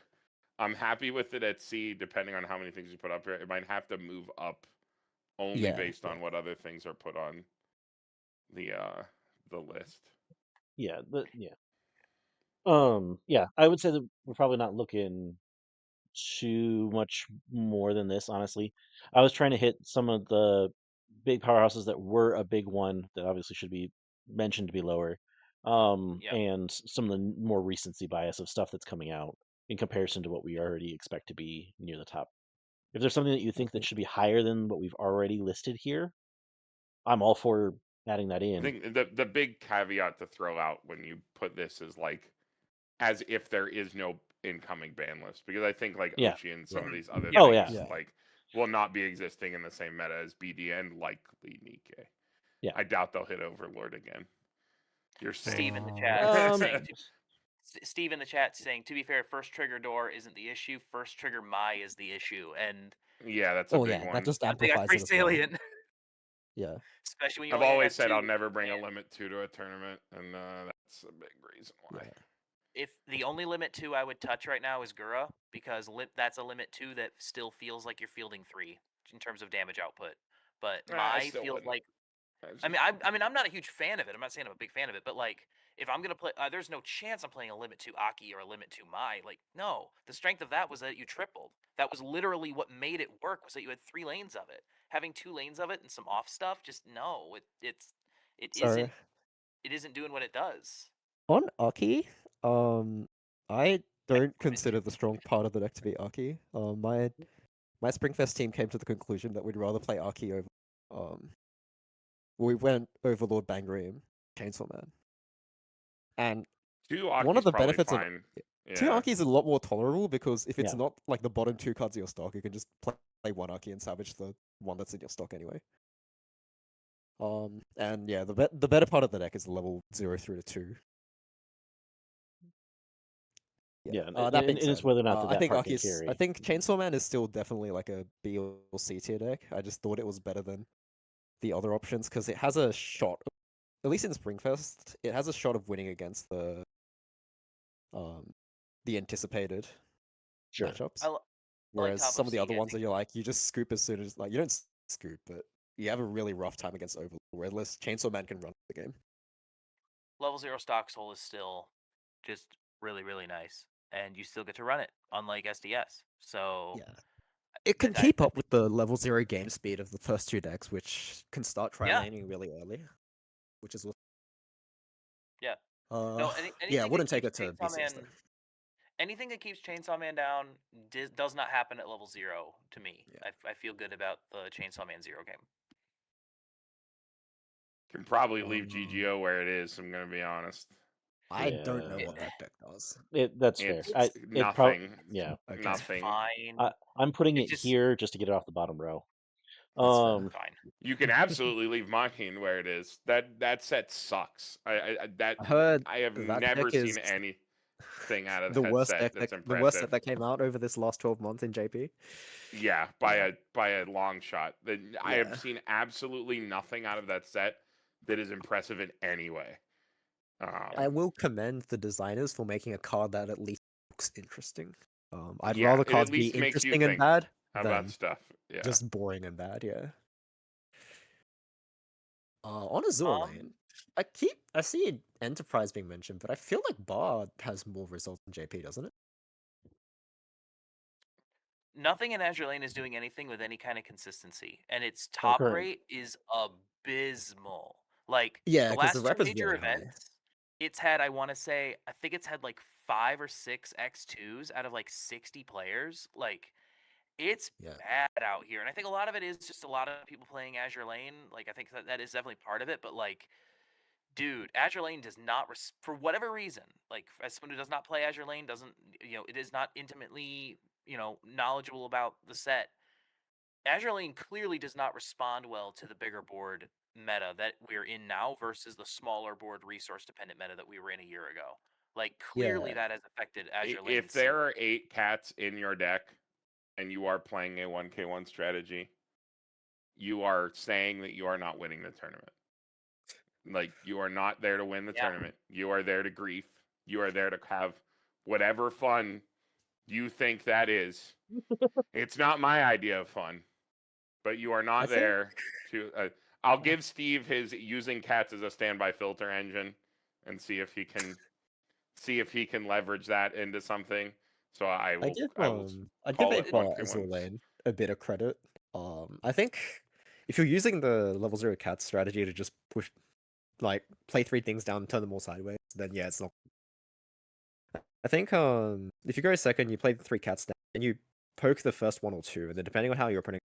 I'm happy with it at C, depending on how many things you put up here. It might have to move up only Yeah, based on yeah. what other things are put on the list. Yeah, yeah, I would say that we're probably not looking too much more than this, honestly. I was trying to hit some of the big powerhouses that were a big one that obviously should be mentioned to be lower, Yeah. and some of the more recency bias of stuff that's coming out in comparison to what we already expect to be near the top. If there's something that you think that should be higher than what we've already listed here, I'm all for adding that I in. think the big caveat to throw out when you put this is like as if there is no incoming ban list, because I think like Yeah. Ochi and some of Mhm. these other Yeah. Oh things yeah. Yeah. like will not be existing in the same meta as BD and likely Nikkei. Yeah. I doubt they'll hit Overlord again. You're safe. Steve in the chat saying Steve in the chat saying, to be fair, first trigger door isn't the issue. First trigger Mai is the issue, and yeah, that's a big yeah, one. that just I think that's amplifies pretty it as well. salient, Yeah. especially when you I've only always have said two. I'll never bring a and limit 2 to a tournament, and that's a big reason why. Yeah. If the only limit 2 I would touch right now is Gura, because that's a limit 2 that still feels like you're fielding 3 in terms of damage output. But I Mai still feels wouldn't. like I mean, I'm not a huge fan of it. I'm not saying I'm a big fan of it, but like, if I'm gonna play, there's no chance I'm playing a limit 2 Aki or a limit 2 Mai. Like, no, the strength of that was that you tripled. That was literally what made it work. Was that you had 3 lanes of it. Having 2 lanes of it and some off stuff, just no. It So isn't doing what it does. on Aki, I don't Limit consider 2. the strong part of the deck to be Aki. My Springfest team came to the conclusion that we'd rather play Aki over. We went Overlord, Bangream, Chainsaw Man, and 2 one Aki's of the probably benefits of fine. two Yeah. Aki is a lot more tolerable, because if it's Yeah. not like the bottom 2 cards of your stock, you can just play one Aki and salvage the one that's in your stock anyway. And yeah, the better part of the deck is the level 0 through to 2. Yeah. That being And it's said, whether or not I that think part can I carry. think Chainsaw Man is still definitely like a B or C tier deck. I just thought it was better than the other options, because it has a shot, at least in Springfest, it has a shot of winning against the anticipated Sure. matchups. I like Whereas top some of of the C, other I ones think. are, you're like, you just scoop as soon as, like, you don't scoop, but you have a really rough time against Overlord, whereas Chainsaw Man can run the game. Level 0 stock soul is still just really, really nice, and you still get to run it, unlike SDS. So Yeah. It can I keep up think- with the level 0 game speed of the first 2 decks, which can start Yeah. tri-laning really early, which is Yeah. no, No, yeah, anything that wouldn't take keeps it to Chainsaw BCS Man, though. anything that keeps Chainsaw Man down does not happen at level 0 to me. Yeah. I feel good about the Chainsaw Man 0 game. Can probably leave GGO where it is, I'm going to be honest. I don't know Yeah. what that deck does. That's fair. It's nothing. Yeah. It's Nothing. fine. I'm putting It's it just- here just to get it off the bottom row. That's fair. Fine. You can absolutely leave Machine where it is. That set sucks. I heard I have that never deck seen is anything out of the that worst set deck that's the worst set impressive. that came out over this last 12 months in JP. Yeah, by a long shot. I Yeah. have seen absolutely nothing out of that set that is impressive in any way. I will commend the designers for making a card that at least looks interesting. I'd Yeah, rather it at cards be least makes you interesting and think bad about than stuff. Yeah. just boring and bad. Yeah. On Azure Um, Lane, I see Enterprise being mentioned, but I feel like Bard has more results than JP, doesn't it? Nothing in Azure Lane is doing anything with any kind of consistency, and its Oh, top correct. rate is abysmal. Like Yeah, the because the last two rep is major really high. events, it's had I want to say I think it's had like 5 or 6 X2s out of like 60 players. Like it's Yeah. bad out here, and I think a lot of it is just a lot of people playing Azure Lane. Like I think that is definitely part of it, but like dude, Azure Lane does not, for whatever reason, like as someone who does not play Azure Lane, doesn't, it is not intimately, knowledgeable about the set. Azure Lane clearly does not respond well to the bigger board meta that we're in now versus the smaller board resource dependent meta that we were in a year ago. Like clearly Yeah. that has affected Azure Lane. If there are 8 cats in your deck and you are playing a 1k1 strategy, you are saying that you are not winning the tournament. Like you are not there to win the tournament. You are there to grief. You are there to have whatever fun you think that is. It's not my idea of fun, but you are not there to. I'll give Steve his using cats as a standby filter engine, and see if he can leverage that into something. So I will. I'd give call it 8-Bar 1k1s. Azure Lane a bit of credit. I think if you're using the level 0 cat strategy to just push, like, play 3 things down, turn them all sideways, then yeah, it's not. I think if you go second, you play the 3 cats down, and you poke the first 1 or 2, and then depending on how your opponent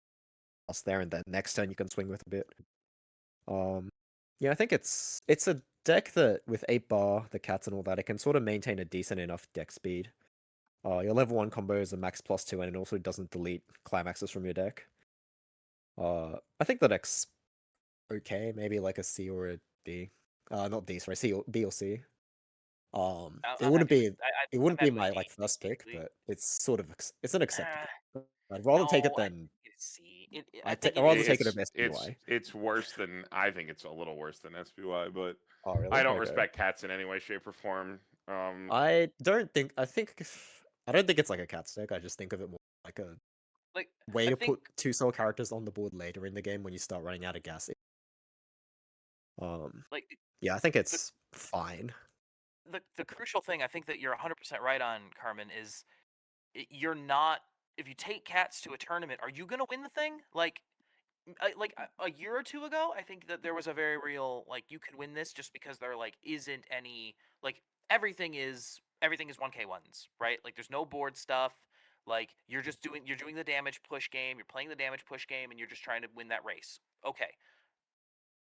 lost there, and then next turn you can swing with a bit. Yeah, I think it's a deck that with 8-Bar, the cats and all that, it can sort of maintain a decent enough deck speed. Your level 1 combo is a max +2, and it also doesn't delete climaxes from your deck. I think the deck's okay, maybe like a C or a D. Not D, sorry, B or C. It wouldn't be my like first pick, but it's sort of it's an acceptable. I'd rather take it than C. I'd rather take it over It's SPY. it's worse than I think it's a little worse than SPY, but Oh, really? I don't Okay. respect cats in any way, shape, or form. I don't think it's like a cat deck. I just think of it more like a way to put 2 soul characters on the board later in the game when you start running out of gas. Yeah, I think it's fine. The crucial thing I think that you're 100% right on, Carmen, is you're not. If you take cats to a tournament, are you gonna win the thing? Like a year or two ago, I think that there was a very real you could win this just because there isn't any everything is 1k1s, right? Like there's no board stuff. Like you're doing the damage push game, you're playing the damage push game, and you're just trying to win that race. Okay.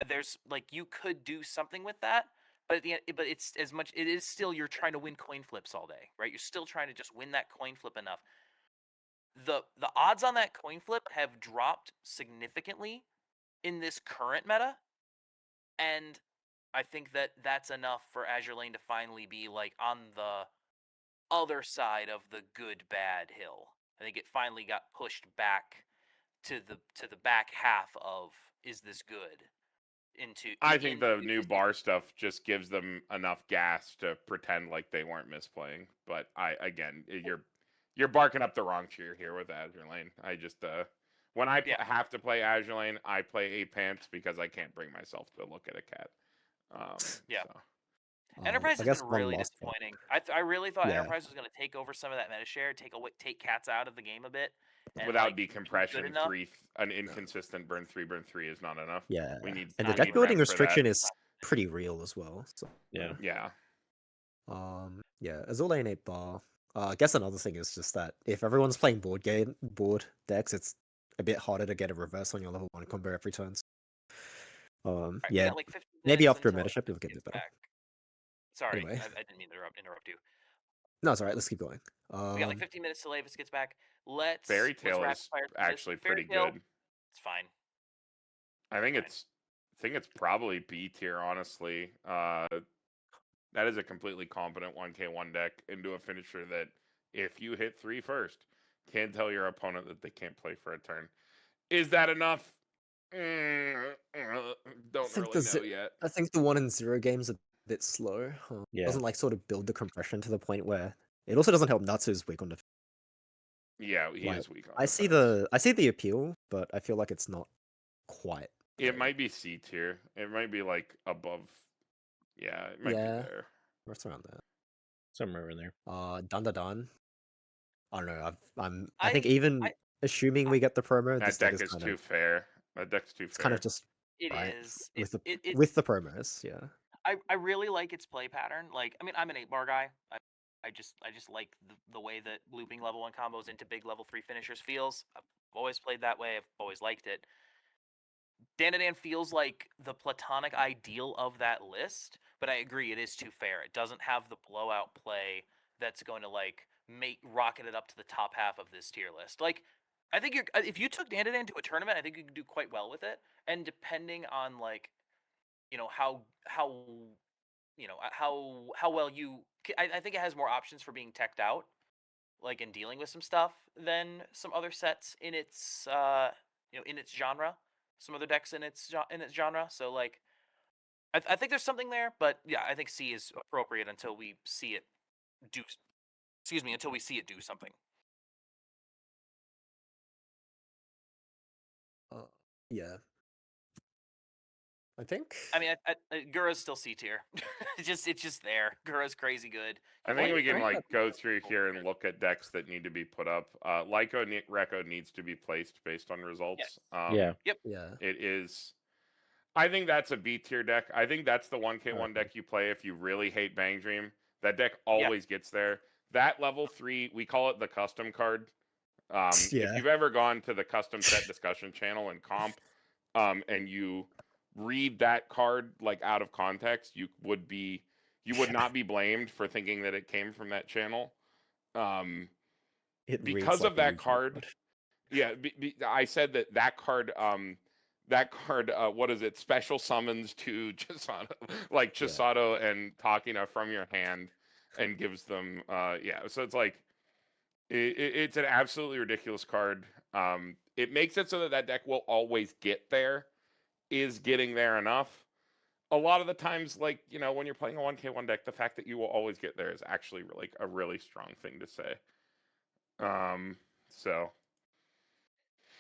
There's you could do something with that, but at the end, it is still you're trying to win coin flips all day, right? You're still trying to just win that coin flip enough. The odds on that coin flip have dropped significantly in this current meta, and I think that that's enough for Azure Lane to finally be on the other side of the good bad hill. I think it finally got pushed back to the back half of is this good I think the new bar stuff just gives them enough gas to pretend like they weren't misplaying. But you're barking up the wrong tree here with Azure Lane. I just when I have to play Azure Lane, I play 8 pants because I can't bring myself to look at a cat. So. Enterprise has been really disappointing. I really thought Enterprise was going to take over some of that meta share, take cats out of the game a bit. And without decompression, an inconsistent burn 3 is not enough. Yeah, we need and the deck building restriction is pretty real as well. So yeah. Yeah, Azure Lane 8-Bar. I guess another thing is just that if everyone's playing board decks, it's a bit harder to get a reverse on your level 1 combo every turn. Yeah, maybe after a meta shift it'll get a bit better. Sorry, anyway. I didn't mean to interrupt you. No, it's alright. Let's keep going. We got 15 minutes till Avis gets back. Let's Fairy Tale is actually pretty good. It's fine. I think it's probably B tier, honestly. That is a completely competent 1K1 deck into a finisher that, if you hit 3 first, can tell your opponent that they can't play for a turn. Is that enough? Don't think really know yet. I think the 1-0 game's a bit slow. Yeah. Doesn't like sort of build the compression to the point where it also doesn't help Natsu's weak on defense. Yeah, he Like, is weak on I see defense. the appeal, but I feel like it's not quite It there. might be C tier. It might be like above. Yeah, it might be Yeah. there. What's around there? Somewhere in there. Dun. I don't know. I I think even I assuming we get the promo, That this deck deck is is too fair. That deck's too it's kind fair. of just it right is with the it with the promos. Yeah. I really like its play pattern. Like, I mean, I'm an 8-bar guy. I just like the way that looping level 1 combos into big level 3 finishers feels. I've always played that way. I've always liked it. Dan feels like the platonic ideal of that list, but I agree it is too fair. It doesn't have the blowout play that's going to like make rocket it up to the top half of this tier list. Like, I think if you took Dan to a tournament, I think you could do quite well with it. And depending on like, how how well I think it has more options for being teched out, like in dealing with some stuff than some other sets in its in its genre, some other decks in its genre. So like I think there's something there, but yeah, I think C is appropriate until we see it do. Excuse me, until we see it do something. Yeah. I think. I mean, Gura's still C tier. It's just there. Gura's crazy good. I You think play we it can for like go through here and look at decks that need to be put up. Lyco Reco needs to be placed based on results. Yeah. Yep. Yeah. It is. I think that's a B tier deck. I think that's the 1K1 Okay. deck you play if you really hate Bang Dream. That deck always gets there. That level 3, we call it the custom card. If Yeah. you've ever gone to the custom set discussion channel in comp, and you read that card like out of context, you would not be blamed for thinking that it came from that channel. It reads Because like of a that YouTube card, yeah, I said that card, what is it? Special summons to Chisato, like Yeah. Chisato and Takina from your hand, and gives them, yeah. So it's like, it's an absolutely ridiculous card. It makes it so that that deck will always get there. Is getting there enough? A lot of the times, like, when you're playing a 1K1 deck, the fact that you will always get there is actually like a really strong thing to say. So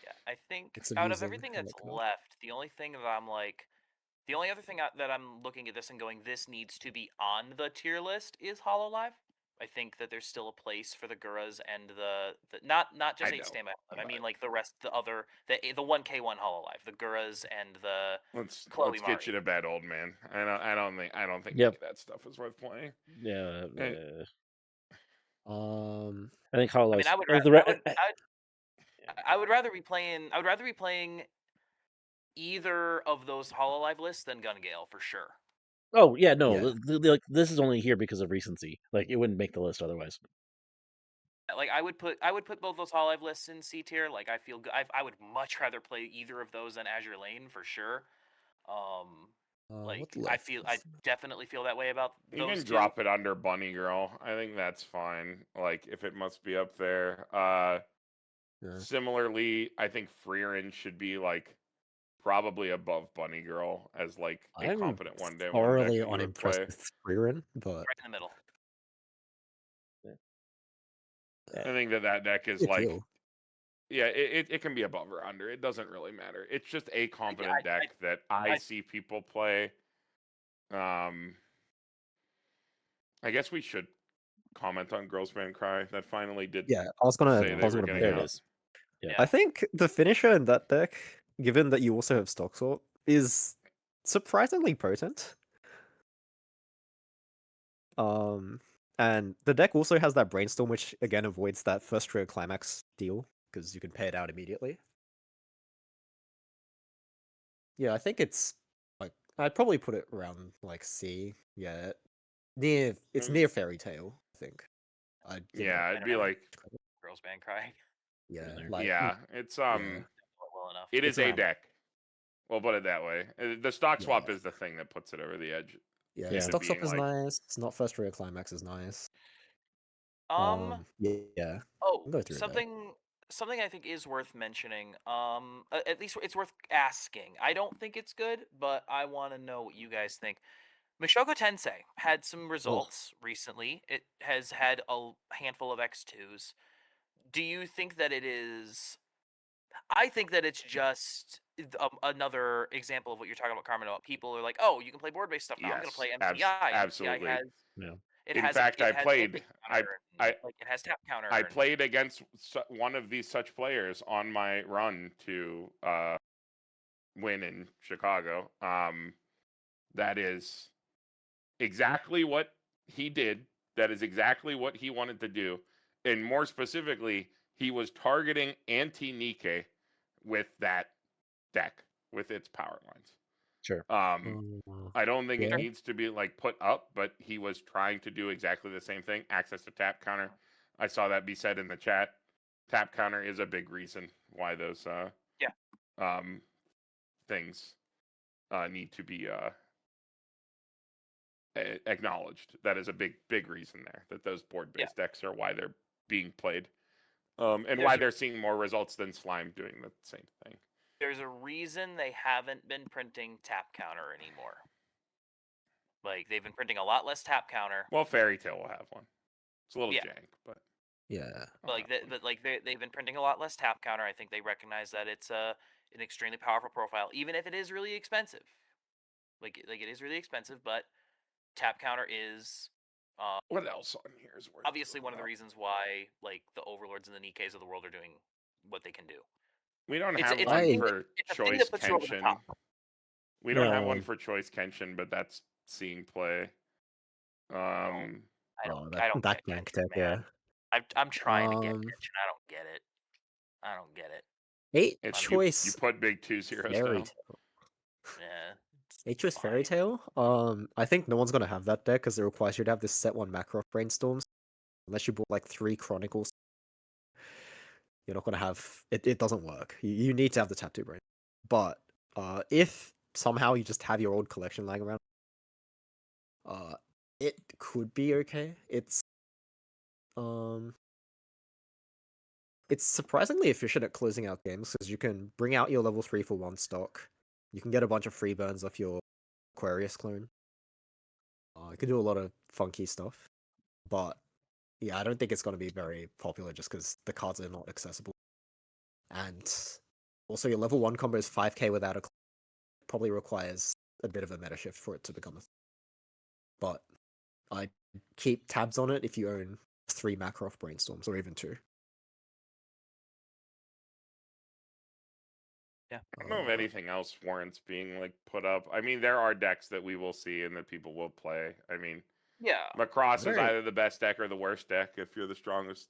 Yeah, I think It's out of amusing. everything I that's like that. left, the only other thing that I'm looking at this and going, this needs to be on the tier list is Hololive. I think that there's still a place for the Guras and the not just I 8 don't. Stamina. I But mean like the rest, the 1K1 Hololive, the Guras and the let's Chloe get Mari. you to bed, old man. I don't think Yep. any of that stuff is worth playing. Yeah. And I think I Hollow mean, I would rather be playing. I would rather be playing either of those Hololive lists than Gun Gale for sure. Oh yeah, no. Yeah. Like this is only here because of recency. Like it wouldn't make the list otherwise. Like I would put both those Hololive lists in C tier. Like I feel good. I would much rather play either of those than Azure Lane for sure. Like What left? I definitely feel that way about you those can two. drop it under Bunny Girl. I think that's fine. Like if it must be up there. Yeah. Similarly, I think Freerin should be like probably above Bunny Girl as like a I'm competent 1 day 1 deck thoroughly that you would unimpressed play. with Freerin, but Right in the middle. I think that deck is the like, appeal. yeah, it can be above or under. It doesn't really matter. It's just a competent deck that I see people play. I guess we should comment on Girls Band Cry. That finally did Yeah, I was gonna. say I they was were gonna getting bring There it it out. is. Yeah. I think the finisher in that deck, given that you also have stock sort, is surprisingly potent. And the deck also has that brainstorm, which again avoids that first row climax deal because you can pay it out immediately. Yeah, I think it's like I'd probably put it around like C. Yeah, it's near Fairy Tale. I think. I'd give Yeah, it it'd be like, Girls Band Cry. yeah, there. like yeah, it's yeah. Well enough. it It's is a around. deck. We'll put it that way. The stock swap Yeah. is the thing that puts it over the edge. Yeah, Yeah. stock swap being is like- nice. Not first real climax is nice. Yeah. Oh, Go through that. something I think is worth mentioning. At least it's worth asking. I don't think it's good, but I want to know what you guys think. Mushoku Tensei had some results recently. It has had a handful of X2s. Do you think that it is? I think that it's just another example of what you're talking about, Carmen. About people are like, oh, you can play board-based stuff now. I'm going to Yes, play MCI. absolutely. MCI has Yeah. it In has fact, it I has played. anti-counter and, like it has tap counter. I and- played against one of these such players on my run to win in Chicago. That is exactly what he did. That is exactly what he wanted to do. And more specifically, he was targeting anti-Nikkei with that deck, with its power lines. Sure. I don't think Yeah. it needs to be like put up, but he was trying to do exactly the same thing. Access to tap counter. I saw that be said in the chat. Tap counter is a big reason why those things need to be acknowledged. That is a big reason there, that those board-based decks are why they're being played, and why they're seeing more results than Slime doing the same thing. There's a reason they haven't been printing tap counter anymore. Like they've been printing a lot less tap counter. Well, Fairy Tail will have one. It's a little Yeah. jank, but Yeah. They've been printing a lot less tap counter. I think they recognize that it's an extremely powerful profile, even if it is really expensive. Like it is really expensive, but tap counter is what else on here is worth obviously one of the up? reasons why like the Overlords and the Nikkeis of the world are doing what they can do. We don't It's have a one thing for it's a thing choice that puts you over the Kenshin. top. We don't have No. one for choice Kenshin, but that's seeing play. I don't that get gank Kenshin, deck, yeah. man. I'm trying to get Um, Kenshin. I don't get it. I don't get it. Eight It's choice you put big 2/0s Fairy down. Tail. Yeah. Eight choice Fairy Tail. I think no one's gonna have that deck because it requires you to have this set one macro brainstorms. Unless you bought like 3 Chronicles, you're not gonna have it. It doesn't work. You need to have the tap 2 brain. But if somehow you just have your old collection lying around, it could be okay. It's surprisingly efficient at closing out games because you can bring out your level 3 for 1 stock. You can get a bunch of free burns off your Aquarius clone. You can do a lot of funky stuff. But yeah, I don't think it's going to be very popular just because the cards are not accessible. And also your level 1 combo is 5k without a clone. Probably requires a bit of a meta shift for it to become a thing. But I keep tabs on it if you own 3 Makarov brainstorms or even 2. Yeah. I don't know if anything else warrants being like put up. I mean, there are decks that we will see and that people will play. I mean, Yeah. Macross is Very- either the best deck or the worst deck. If you're the strongest,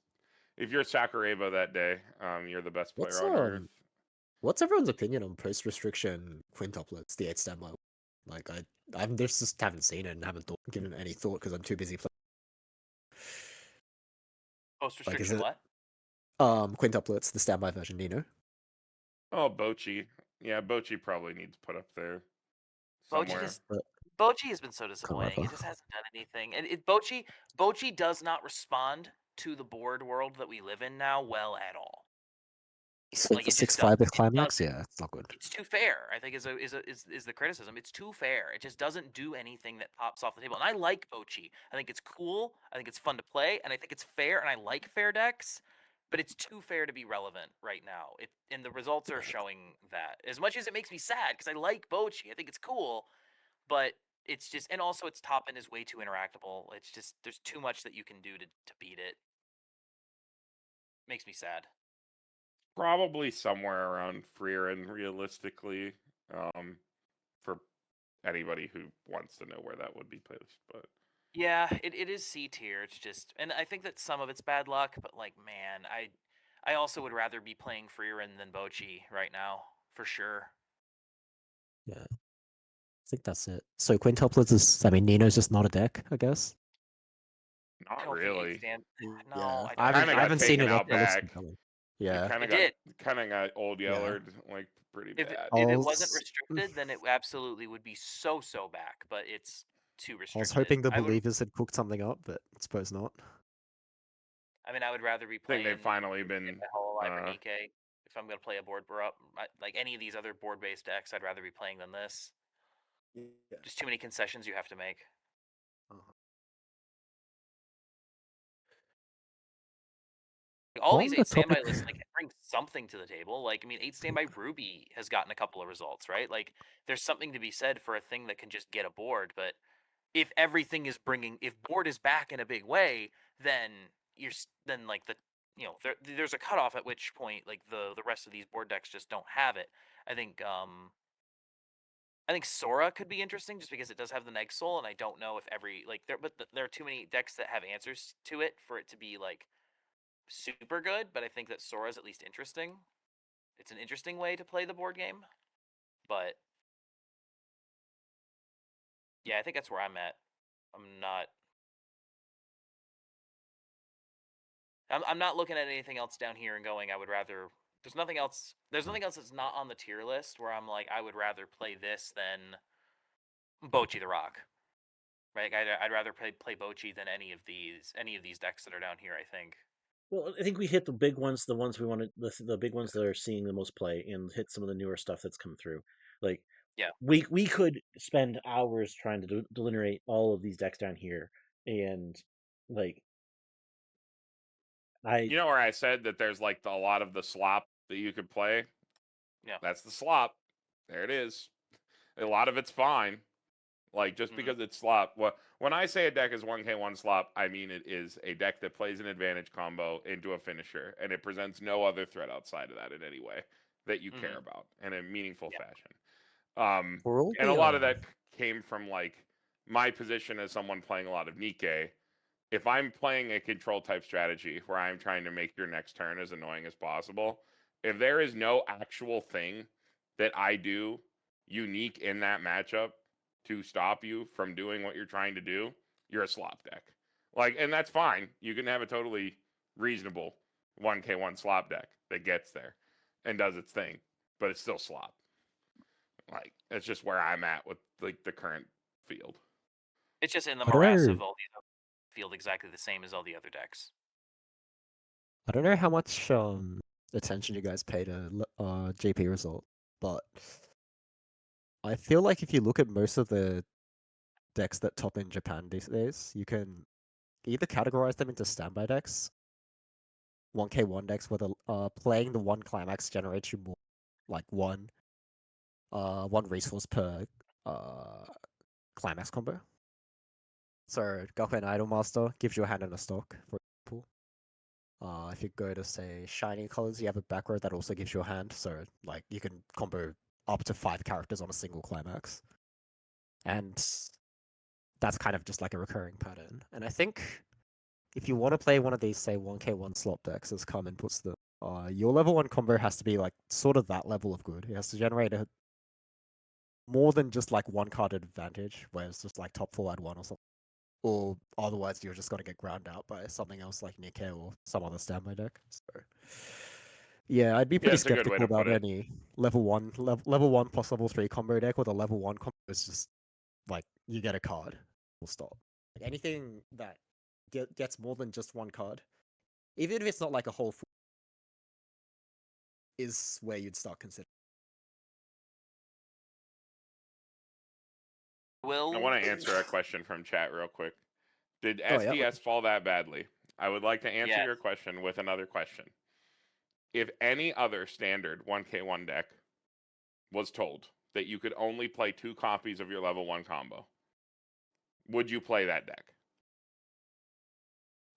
if you're Sakuraba that day, you're the best player What's, on earth. What's everyone's opinion on post-restriction quintuplets, the 8 stem level? Like, I just haven't seen it and haven't given it any thought because I'm too busy playing. Post Like, is restriction it- what? Quintuplets, the standby version, Nino. Oh, Bochi. Yeah, Bochi probably needs put up there somewhere. Bochi has been so disappointing. over. It just hasn't done anything. And Bochi does not respond to the board world that we live in now well at all. Sleep Like, for it just 6/5 with doesn't. It climax? doesn't. Yeah, it's not good. It's too fair, I think is the criticism. It's too fair. It just doesn't do anything that pops off the table. And I like Bochi. I think it's cool. I think it's fun to play, and I think it's fair. And I like fair decks, but it's too fair to be relevant right now. And the results are showing that. As much as it makes me sad because I like Bochi, I think it's cool, but it's just, and also its top end is way too interactable. It's just there's too much that you can do to beat it. Makes me sad. Probably somewhere around Freerin, realistically, for anybody who wants to know where that would be placed. But Yeah, it is C tier. It's just, and I think that some of it's bad luck, but like, man, I also would rather be playing Freerin than Bochi right now, for sure. Yeah. I think that's it. So quintuplets is, I mean, Nino's just not a deck, I guess. I not don't really. think it stands. No, Yeah. I don't. Kinda got I haven't seen taken it out that looks back. compelling. Yeah. kind It of got did. old Yeah. yellered like pretty If bad. if it wasn't was- restricted, then it absolutely would be so back. But it's too I was restricted. hoping the I would. believers had cooked something up, but I suppose not. I mean, I would rather be I think they've playing finally been. Hololive or Nikkei if I'm gonna play a board like any of these other board-based decks. I'd rather be playing than this. Yeah. Just too many concessions you have to make. All these On the 8 standby topic, lists like bring something to the table. Like, I mean, 8 standby Ruby has gotten a couple of results, right? Like, there's something to be said for a thing that can just get a board. But if everything is if board is back in a big way, then then like there's a cutoff at which point like the rest of these board decks just don't have it. I think Sora could be interesting just because it does have the Neg Soul, and I don't know if there are too many decks that have answers to it for it to be like super good, but I think that Sora's at least interesting. It's an interesting way to play the board game. But yeah, I think that's where I'm at. I'm not looking at anything else down here and going, I would rather there's nothing else that's not on the tier list where I'm like, I would rather play this than Bochi the Rock. Right? I'd rather play Bochi than any of these decks that are down here, I think. Well, I think we hit the big ones, the ones we wanted, the big ones that are seeing the most play, and hit some of the newer stuff that's come through. Like, Yeah. we could spend hours trying to delineate all of these decks down here, and like, You know where I said that there's like a lot of the slop that you could play? Yeah. That's the slop. There it is. A lot of it's fine. Like, just because it's slop. Well, when I say a deck is 1k1 slop, I mean it is a deck that plays an advantage combo into a finisher, and it presents no other threat outside of that in any way that you care about in a meaningful fashion. for all And a the lot of that came from like my position as someone playing a lot of Nikkei. If I'm playing a control type strategy where I'm trying to make your next turn as annoying as possible, if there is no actual thing that I do unique in that matchup to stop you from doing what you're trying to do, you're a slop deck. Like, and that's fine. You can have a totally reasonable 1k1 slop deck that gets there and does its thing, but it's still slop. Like, that's just where I'm at with like the current field. It's just in the I don't morass know. of all these field exactly the same as all the other decks. I don't know how much attention you guys pay to GP result, but I feel like if you look at most of the decks that top in Japan these days, you can either categorize them into standby decks, 1k1 decks where the playing the one climax generates you more like one resource per climax combo. So Gakuen Idolmaster gives you a hand and a stock, for example. If you go to say shiny colors, you have a back row that also gives you a hand, so like you can combo up to 5 characters on a single climax. And that's kind of just like a recurring pattern. And I think if you want to play one of these, say 1k1 slot decks, as Carmen puts them, your level 1 combo has to be like sort of that level of good. It has to generate a more than just like one card advantage, where it's just like top 4 add 1 or something. Or otherwise you're just gonna get ground out by something else like Nikkei or some other standby deck. So yeah, I'd be pretty it's a good way skeptical to about put it. any level 1 plus level 3 combo deck, where the level 1 combo is just like you get a card. Full stop. Like anything that gets more than just one card, even if it's not like a whole is where you'd start considering. I want to answer a question from chat real quick. Did Oh, yeah. SDS fall that badly? I would like to answer Yes. your question with another question. If any other standard 1k1 deck was told that you could only play 2 copies of your level 1 combo, would you play that deck?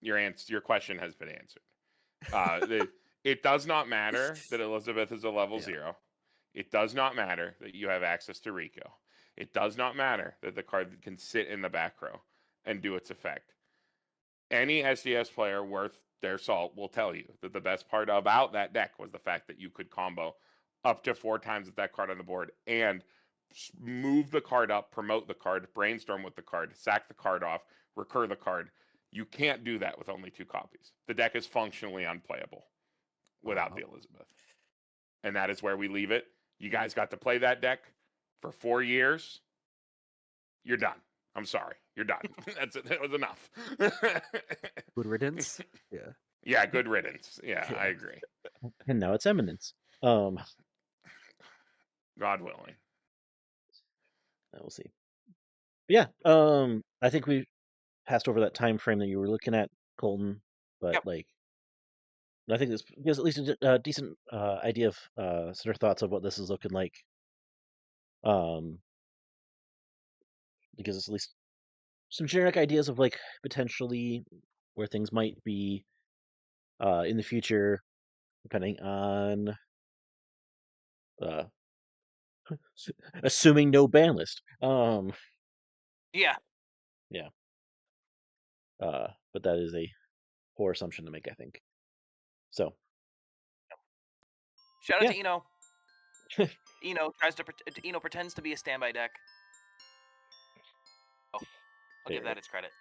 Your question has been answered. It does not matter that Elizabeth is a level 0. It does not matter that you have access to Rico. It does not matter that the card can sit in the back row and do its effect. Any SDS player worth their salt will tell you that the best part about that deck was the fact that you could combo up to 4 times with that card on the board and move the card up, promote the card, brainstorm with the card, sack the card off, recur the card. You can't do that with only 2 copies. The deck is functionally unplayable. without Wow. the Elizabeth. And that is where we leave it. You guys got to play that deck for 4 years. You're done. I'm sorry. You're done. That's it. That was enough. Good riddance. Yeah. Yeah, good riddance. Yeah, Yeah. I agree. And now it's Eminence. God willing. We'll see. But yeah, I think we passed over that time frame that you were looking at, Colton. But Yep. like, I think this gives at least a decent idea of sort of thoughts of what this is looking like. It gives us at least some generic ideas of like potentially where things might be in the future, depending on uh, assuming no ban list. Yeah. Yeah. But that is a poor assumption to make, I think. So Shout out yeah. to Eno. Eno tries to Eno pretends to be a standby deck. Oh, I'll give Fair. that its credit.